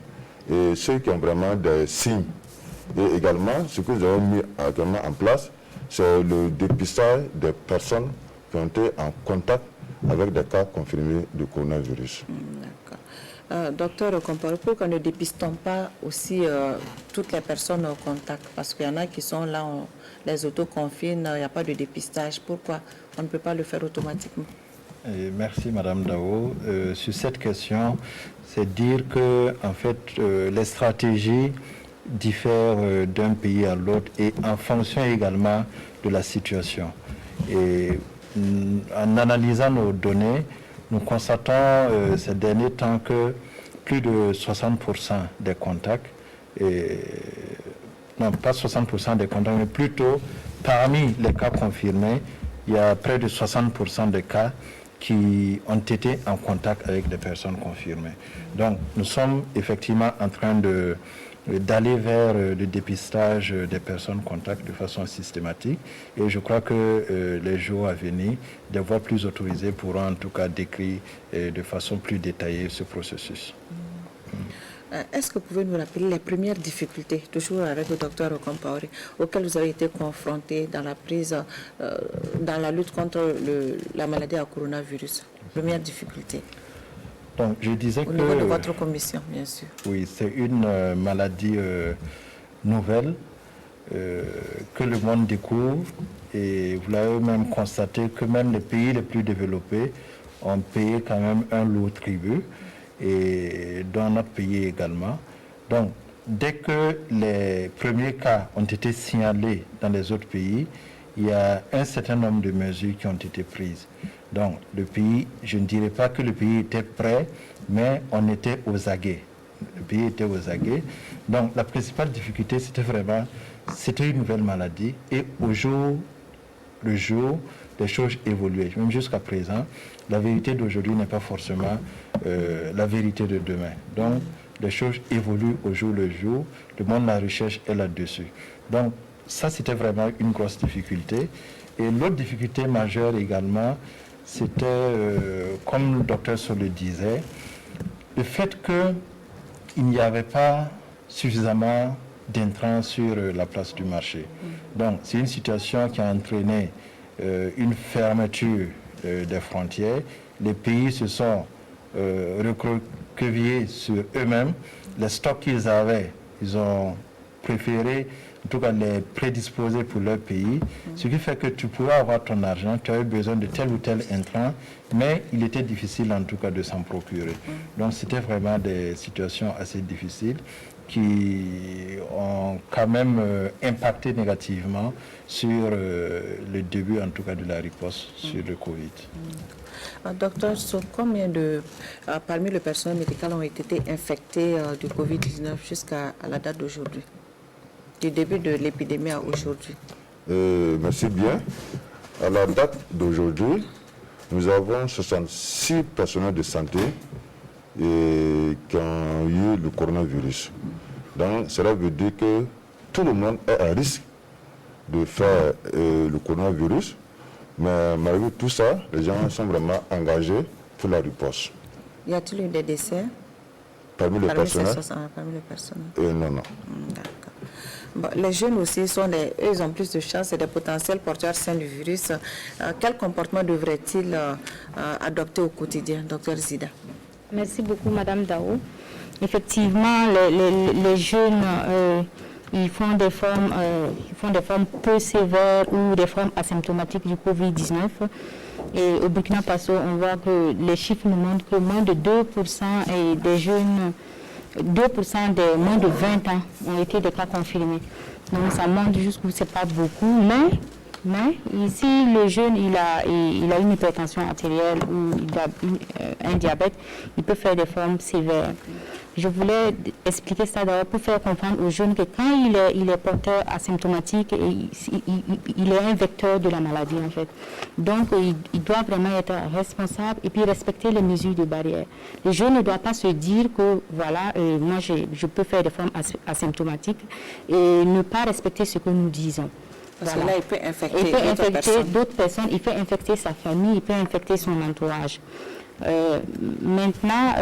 et ceux qui ont vraiment des signes Et également, ce que nous avons mis actuellement en place, c'est le dépistage des personnes qui ont été en contact avec des cas confirmés de coronavirus. D'accord. Docteur Compaoré, pourquoi ne dépistons pas aussi toutes les personnes au contact? Parce qu'il y en a qui sont là, on les autoconfine, il n'y a pas de dépistage. Pourquoi on ne peut pas le faire automatiquement? Merci Madame Dao. Sur cette question, c'est dire que en fait les stratégies diffèrent d'un pays à l'autre et en fonction également de la situation. Et en analysant nos données, nous constatons ces derniers temps que plus de 60% des contacts, non pas 60% des contacts, mais plutôt parmi les cas confirmés, il y a près de 60% des cas qui ont été en contact avec des personnes confirmées. Donc nous sommes effectivement en train d'aller vers le dépistage des personnes contacts de façon systématique et je crois que les jours à venir, des voies plus autorisées pourront en tout cas décrire de façon plus détaillée ce processus. Est-ce que vous pouvez nous rappeler les premières difficultés, toujours avec le docteur Compaoré, auxquelles vous avez été confrontés dans la prise, dans la lutte contre la maladie à coronavirus? Première difficulté. Donc, je disais au niveau de votre commission, bien sûr. Oui, c'est une maladie nouvelle que le monde découvre et vous l'avez même constaté que même les pays les plus développés ont payé quand même un lourd tribut et dans notre pays également. Donc, dès que les premiers cas ont été signalés dans les autres pays, il y a un certain nombre de mesures qui ont été prises. Donc, le pays, je ne dirais pas que le pays était prêt, mais on était aux aguets. Le pays était aux aguets. Donc, la principale difficulté, c'était une nouvelle maladie. Et au jour le jour, les choses évoluaient. Même jusqu'à présent, la vérité d'aujourd'hui n'est pas forcément la vérité de demain. Donc, les choses évoluent au jour le jour. Le monde de la recherche est là-dessus. Donc, ça, c'était vraiment une grosse difficulté. Et l'autre difficulté majeure également, c'était, comme le docteur Sow le disait, le fait qu'il n'y avait pas suffisamment d'intrants sur la place du marché. Donc, c'est une situation qui a entraîné une fermeture des frontières. Les pays se sont recroquevillés sur eux-mêmes. Les stocks qu'ils avaient, ils ont préféré en tout cas les prédisposer pour leur pays, ce qui fait que tu pouvais avoir ton argent, tu avais besoin de tel ou tel intrant, mais il était difficile en tout cas de s'en procurer. Donc c'était vraiment des situations assez difficiles qui ont quand même impacté négativement sur le début en tout cas de la riposte sur le Covid. Docteur, combien parmi les personnes médicales ont été infectées du Covid-19 jusqu'à la date d'aujourd'hui, du début de l'épidémie à aujourd'hui? Merci bien. À la date d'aujourd'hui, nous avons 66 personnels de santé qui ont eu le coronavirus. Donc, cela veut dire que tout le monde est à risque de faire le coronavirus. Mais malgré tout ça, les gens sont vraiment engagés pour la riposte. Y a-t-il eu des décès parmi les personnels? Non, non. D'accord. Bon, les jeunes aussi, ils ont plus de chance, c'est des potentiels porteurs sains du virus. Quel comportement devraient-ils adopter au quotidien, Dr Zida? Merci beaucoup, Madame Dao. Effectivement, les jeunes, ils font des formes peu sévères ou des formes asymptomatiques du Covid-19. Et au Burkina Faso, on voit que les chiffres nous montrent que moins de 2% des jeunes, 2% des moins de 20 ans ont été des cas confirmés. Donc ça montre jusqu'où c'est pas beaucoup, mais ici le jeune il a une hypertension artérielle ou il a un diabète, il peut faire des formes sévères. Je voulais expliquer ça d'abord pour faire comprendre aux jeunes que quand il est porteur asymptomatique, il est un vecteur de la maladie en fait. Donc il doit vraiment être responsable et puis respecter les mesures de barrière. Les jeunes ne doivent pas se dire que voilà, moi je peux faire des formes asymptomatiques et ne pas respecter ce que nous disons. Parce que là, il peut infecter d'autres personnes, il peut infecter sa famille, il peut infecter son entourage. Maintenant,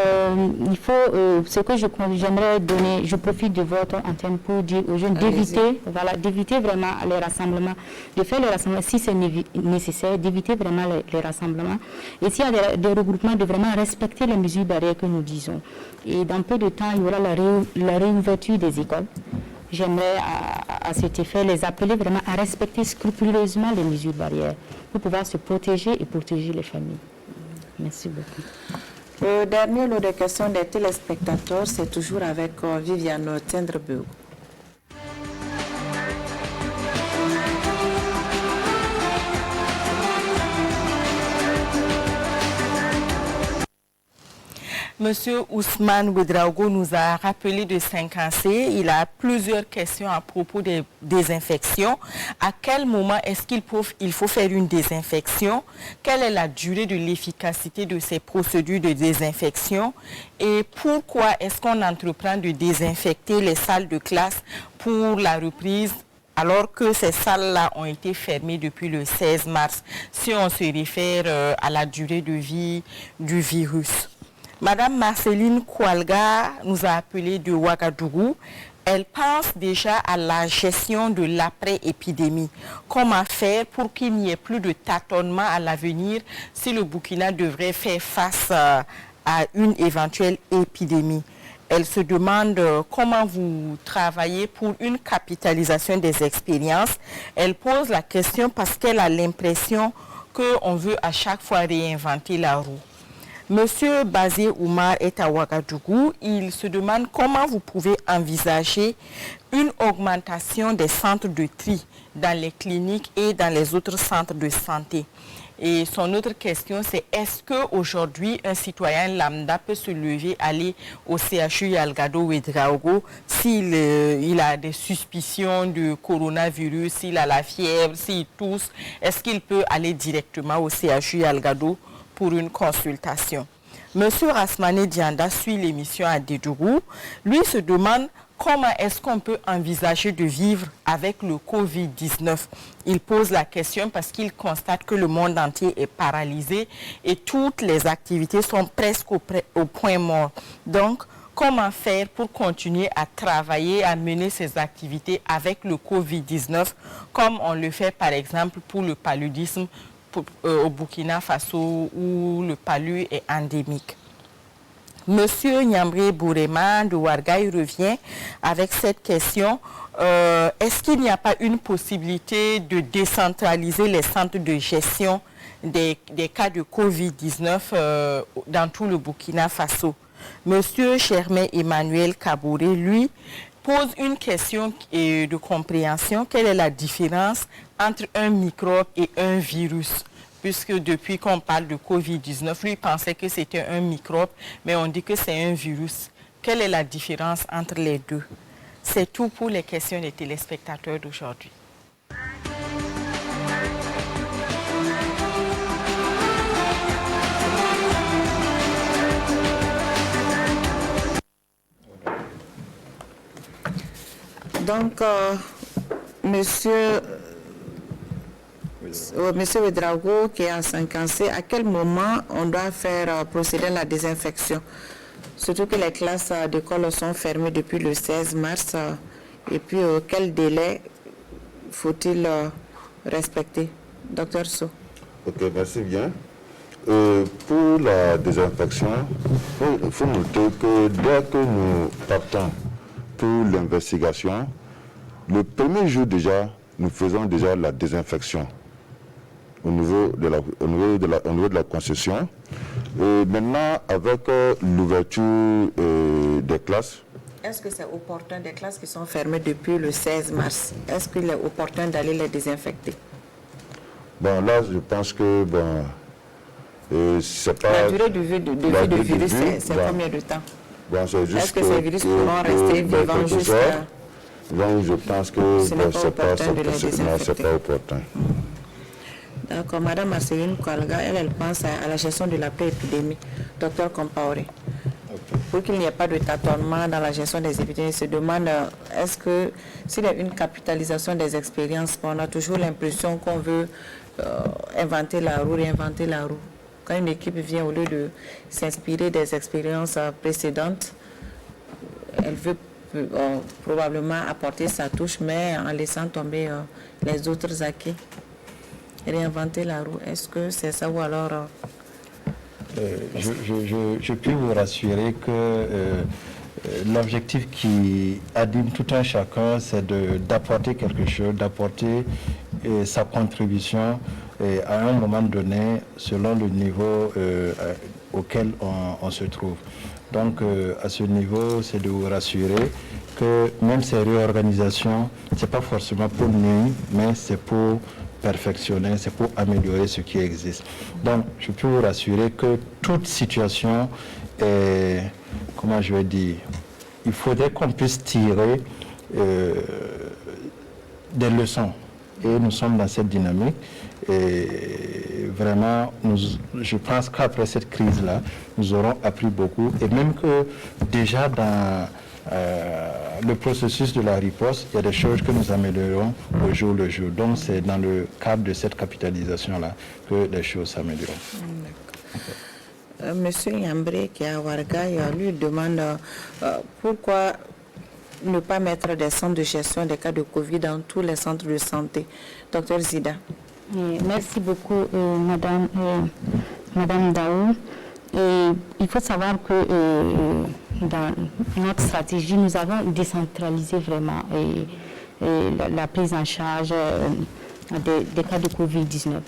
il faut, ce que j'aimerais donner, je profite de votre antenne pour dire aux jeunes d'éviter, voilà, d'éviter vraiment les rassemblements, de faire les rassemblements si c'est nécessaire, d'éviter vraiment les rassemblements. Et s'il y a des regroupements, de vraiment respecter les mesures barrières que nous disons. Et dans peu de temps, il y aura la réouverture des écoles. J'aimerais à cet effet les appeler vraiment à respecter scrupuleusement les mesures barrières pour pouvoir se protéger et protéger les familles. Merci beaucoup. Le dernier lot de questions des téléspectateurs, c'est toujours avec Viviane Tendrebeu. Monsieur Ousmane Ouedraogo nous a rappelé de 5 ans. Il a plusieurs questions à propos des désinfections. À quel moment est-ce qu'il faut faire une désinfection? Quelle est la durée de l'efficacité de ces procédures de désinfection? Et pourquoi est-ce qu'on entreprend de désinfecter les salles de classe pour la reprise alors que ces salles-là ont été fermées depuis le 16 mars, si on se réfère à la durée de vie du virus? Madame Marceline Koualga nous a appelé de Ouagadougou. Elle pense déjà à la gestion de l'après-épidémie. Comment faire pour qu'il n'y ait plus de tâtonnement à l'avenir si le Burkina devrait faire face à une éventuelle épidémie? Elle se demande comment vous travaillez pour une capitalisation des expériences. Elle pose la question parce qu'elle a l'impression qu'on veut à chaque fois réinventer la roue. Monsieur Bazé Oumar est à Ouagadougou. Il se demande comment vous pouvez envisager une augmentation des centres de tri dans les cliniques et dans les autres centres de santé. Et son autre question, c'est est-ce qu'aujourd'hui, un citoyen lambda peut se lever, aller au CHU Yalgado Ouedraogo s'il il a des suspicions de coronavirus, s'il a la fièvre, s'il tousse, est-ce qu'il peut aller directement au CHU Yalgado pour une consultation? Monsieur Rasmane Dianda suit l'émission à Dédougou. Lui se demande comment est-ce qu'on peut envisager de vivre avec le Covid-19. Il pose la question parce qu'il constate que le monde entier est paralysé et toutes les activités sont presque au point mort. Donc, comment faire pour continuer à travailler, à mener ces activités avec le Covid-19, comme on le fait par exemple pour le paludisme au Burkina Faso où le palu est endémique. Monsieur Nyambré Bourema de Ouargaï revient avec cette question. Est-ce qu'il n'y a pas une possibilité de décentraliser les centres de gestion des cas de Covid-19 dans tout le Burkina Faso? Monsieur Germain Emmanuel Kabouré, lui, pose une question de compréhension. Quelle est la différence entre un microbe et un virus? Puisque depuis qu'on parle de Covid-19, lui pensait que c'était un microbe, mais on dit que c'est un virus. Quelle est la différence entre les deux? C'est tout pour les questions des téléspectateurs d'aujourd'hui. Donc, Monsieur Ouedraogo, qui est en 5C, à quel moment on doit faire procéder à la désinfection? Surtout que les classes d'école sont fermées depuis le 16 mars. Et puis, quel délai faut-il respecter? Docteur So. Ok, merci bien. Pour la désinfection, il faut noter que dès que nous partons pour l'investigation, le premier jour déjà, nous faisons déjà la désinfection au niveau de la concession. Et maintenant, avec l'ouverture des classes. Est-ce que c'est opportun des classes qui sont fermées depuis le 16 mars? Est-ce qu'il est opportun d'aller les désinfecter? Bon, là, je pense que c'est pas... La durée de vie du virus, c'est combien de temps? Bon, est-ce que ces virus pourront rester vivants jusqu'à... Donc, je pense que ce n'est pas opportun. D'accord. Madame Marceline Koualga, elle pense à la gestion de la pré-épidémie. Docteur Compaoré. Pour qu'il n'y ait pas de tâtonnement dans la gestion des épidémies, se demande est-ce que s'il y a une capitalisation des expériences, on a toujours l'impression qu'on veut inventer la roue, réinventer la roue. quand une équipe vient, au lieu de s'inspirer des expériences précédentes, elle veut probablement apporter sa touche, mais en laissant tomber les autres acquis. Réinventer la roue, est-ce que c'est ça ou alors... Je peux vous rassurer que l'objectif qui anime tout un chacun, c'est d'apporter quelque chose, d'apporter sa contribution à un moment donné selon le niveau auquel on se trouve. Donc à ce niveau, c'est de vous rassurer que même ces réorganisations, ce n'est pas forcément pour nuire, mais c'est pour perfectionner, c'est pour améliorer ce qui existe. Donc je peux vous rassurer que toute situation est, comment je vais dire, il faudrait qu'on puisse tirer des leçons. Et nous sommes dans cette dynamique. Et vraiment, je pense qu'après cette crise-là, nous aurons appris beaucoup. Et même que déjà dans le processus de la riposte, il y a des choses que nous améliorons au jour le jour. Donc c'est dans le cadre de cette capitalisation-là que les choses s'améliorent. Monsieur Yambré, qui est à Ouarglaye, lui demande pourquoi ne pas mettre des centres de gestion des cas de Covid dans tous les centres de santé. Docteur Zida. Merci beaucoup, Madame Daou. Il faut savoir que dans notre stratégie, nous avons décentralisé vraiment la prise en charge des cas de Covid-19.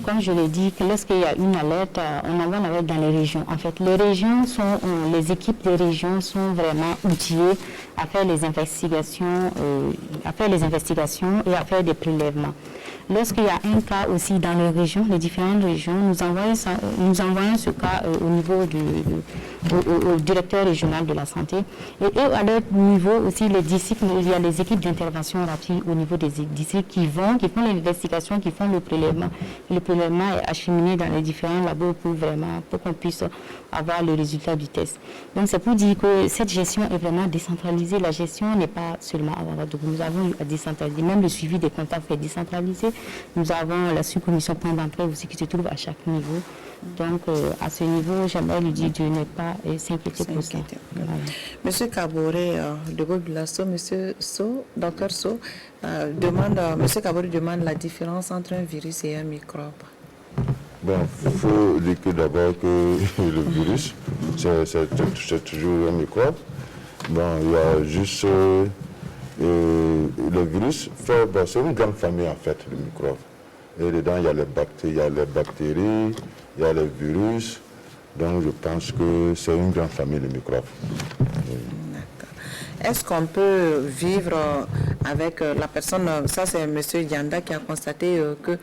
Comme je l'ai dit, lorsqu'il y a une alerte, on envoie l'alerte dans les régions. En fait, les équipes des régions sont vraiment outillées à faire les investigations, et à faire des prélèvements. Lorsqu'il y a un cas aussi dans les régions, les différentes régions, nous envoyons ce cas au niveau au directeur régional de la santé. Et à leur niveau aussi, les districts, il y a les équipes d'intervention rapide au niveau des districts qui font l'investigation, qui font le prélèvement. Le prélèvement est acheminé dans les différents labos pour qu'on puisse avoir le résultat du test. Donc c'est pour dire que cette gestion est vraiment décentralisée. La gestion n'est pas seulement à Ouagadougou. Nous avons à décentraliser. Même le suivi des contacts est décentralisé. Nous avons la sous-commission point d'entrée aussi qui se trouve à chaque niveau. Donc à ce niveau, j'aimerais lui dire de ne pas s'inquiéter pour ça. Voilà. Monsieur Kaboré, de Gaulle-Lasso, Monsieur So, Dr So, Monsieur Kaboré demande la différence entre un virus et un microbe. Bon, il faut dire que d'abord que le virus, c'est toujours un microbe. Bon, il y a juste le virus, c'est une grande famille en fait, le microbe. Et dedans, il y a les bactéries, il y a les virus. Donc, je pense que c'est une grande famille, le microbe. Est-ce qu'on peut vivre avec la personne, ça c'est M. Yanda qui a constaté que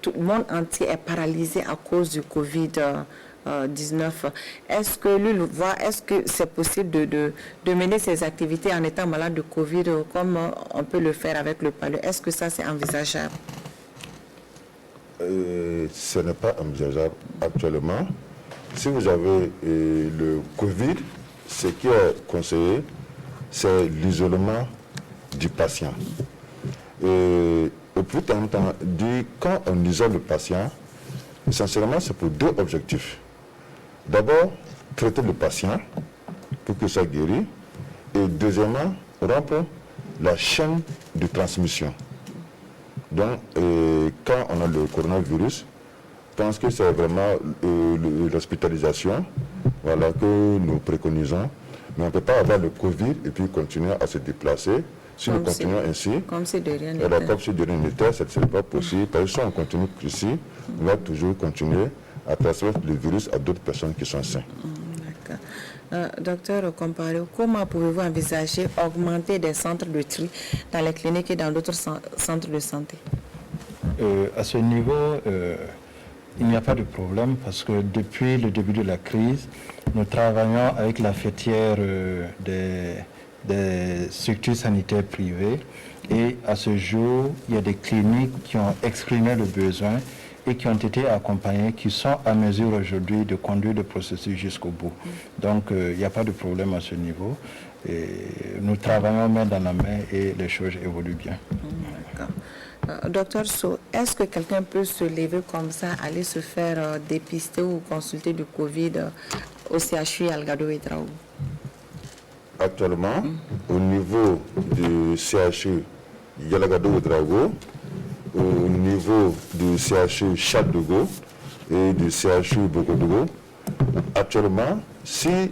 tout le monde entier est paralysé à cause du Covid-19. Est-ce que lui voit, est-ce que c'est possible de mener ses activités en étant malade de Covid comme on peut le faire avec le palud? Est-ce que ça c'est envisageable? Ce n'est pas envisageable actuellement. Si vous avez le Covid, ce qui est conseillé, c'est l'isolement du patient. Et au plus tard, quand on isole le patient, essentiellement c'est pour deux objectifs. D'abord, traiter le patient pour que ça guérisse. Et deuxièmement, rompre la chaîne de transmission. Donc, quand on a le coronavirus, je pense que c'est vraiment l'hospitalisation que nous préconisons. Mais on ne peut pas avoir le Covid et puis continuer à se déplacer. Si nous continuons ainsi, comme si de rien n'était, ce ne serait pas possible. Parce que si on continue ici, on va toujours continuer à transmettre le virus à d'autres personnes qui sont saines. D'accord. Docteur Comparé, comment pouvez-vous envisager augmenter des centres de tri dans les cliniques et dans d'autres centres de santé? À ce niveau, il n'y a pas de problème parce que depuis le début de la crise, nous travaillons avec la fêtière des structures sanitaires privées et à ce jour, il y a des cliniques qui ont exprimé le besoin et qui ont été accompagnées, qui sont à mesure aujourd'hui de conduire le processus jusqu'au bout. Donc, il n'y a pas de problème à ce niveau. Et nous travaillons main dans la main et les choses évoluent bien. D'accord. Docteur So, est-ce que quelqu'un peut se lever comme ça, aller se faire dépister ou consulter du Covid au CHU Algado Ouédraogo? Actuellement, au niveau du CHU Algado Ouédraogo, au niveau du CHU Chad-Dogo et du CHU Bogodogo, actuellement, si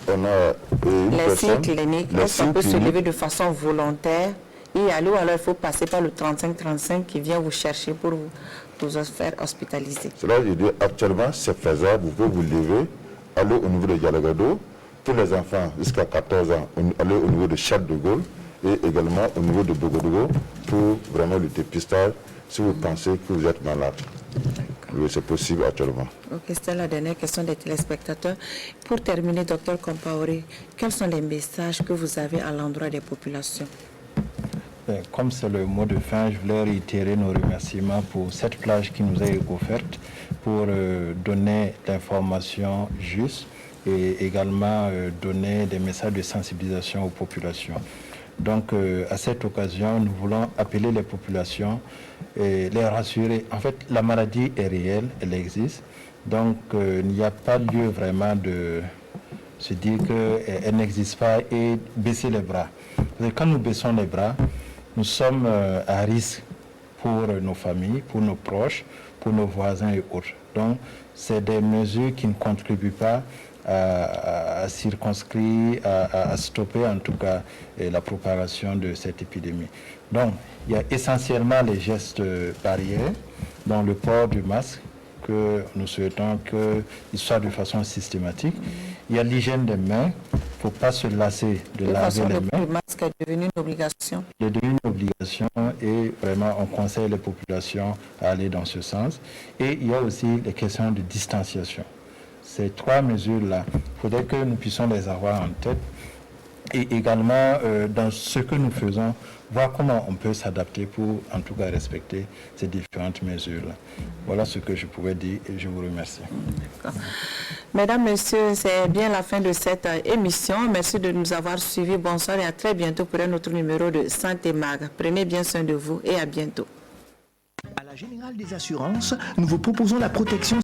on a une personne... cliniques, est-ce qu'on peut se lever de façon volontaire et aller, ou alors il faut passer par le 35-35 qui vient vous chercher pour vous faire hospitaliser? Cela, je dis, actuellement, c'est faisable, vous pouvez vous lever, aller au niveau de Dialagado, tous les enfants jusqu'à 14 ans, aller au niveau de Charles de Gaulle et également au niveau de Bogodogo pour vraiment le dépistage si vous pensez que vous êtes malade. Oui, c'est possible actuellement. Ok, c'était la dernière question des téléspectateurs. Pour terminer, docteur Compaoré, quels sont les messages que vous avez à l'endroit des populations? Comme c'est le mot de fin, je voulais réitérer nos remerciements pour cette plage qui nous a été offerte pour donner l'information juste et également donner des messages de sensibilisation aux populations. Donc, à cette occasion, nous voulons appeler les populations et les rassurer. En fait, la maladie est réelle, elle existe. Donc, il n'y a pas lieu vraiment de se dire qu'elle n'existe pas et baisser les bras. Parce que quand nous baissons les bras, nous sommes à risque pour nos familles, pour nos proches, pour nos voisins et autres. Donc, c'est des mesures qui ne contribuent pas à circonscrire, à stopper en tout cas la propagation de cette épidémie. Donc, il y a essentiellement les gestes barrières, dans le port du masque, que nous souhaitons qu'il soit de façon systématique. Il y a l'hygiène des mains, il ne faut pas se lasser de laver les mains. Le masque est devenu une obligation. Il est devenu une obligation et vraiment on conseille les populations à aller dans ce sens. Et il y a aussi les questions de distanciation. Ces trois mesures-là, il faudrait que nous puissions les avoir en tête et également dans ce que nous faisons, voir comment on peut s'adapter pour en tout cas respecter ces différentes mesures-là. Voilà ce que je pouvais dire et je vous remercie. Mesdames, Messieurs, c'est bien la fin de cette émission. Merci de nous avoir suivis. Bonsoir et à très bientôt pour un autre numéro de Santé Mag. Prenez bien soin de vous et à bientôt. À la Générale des Assurances, nous vous proposons la protection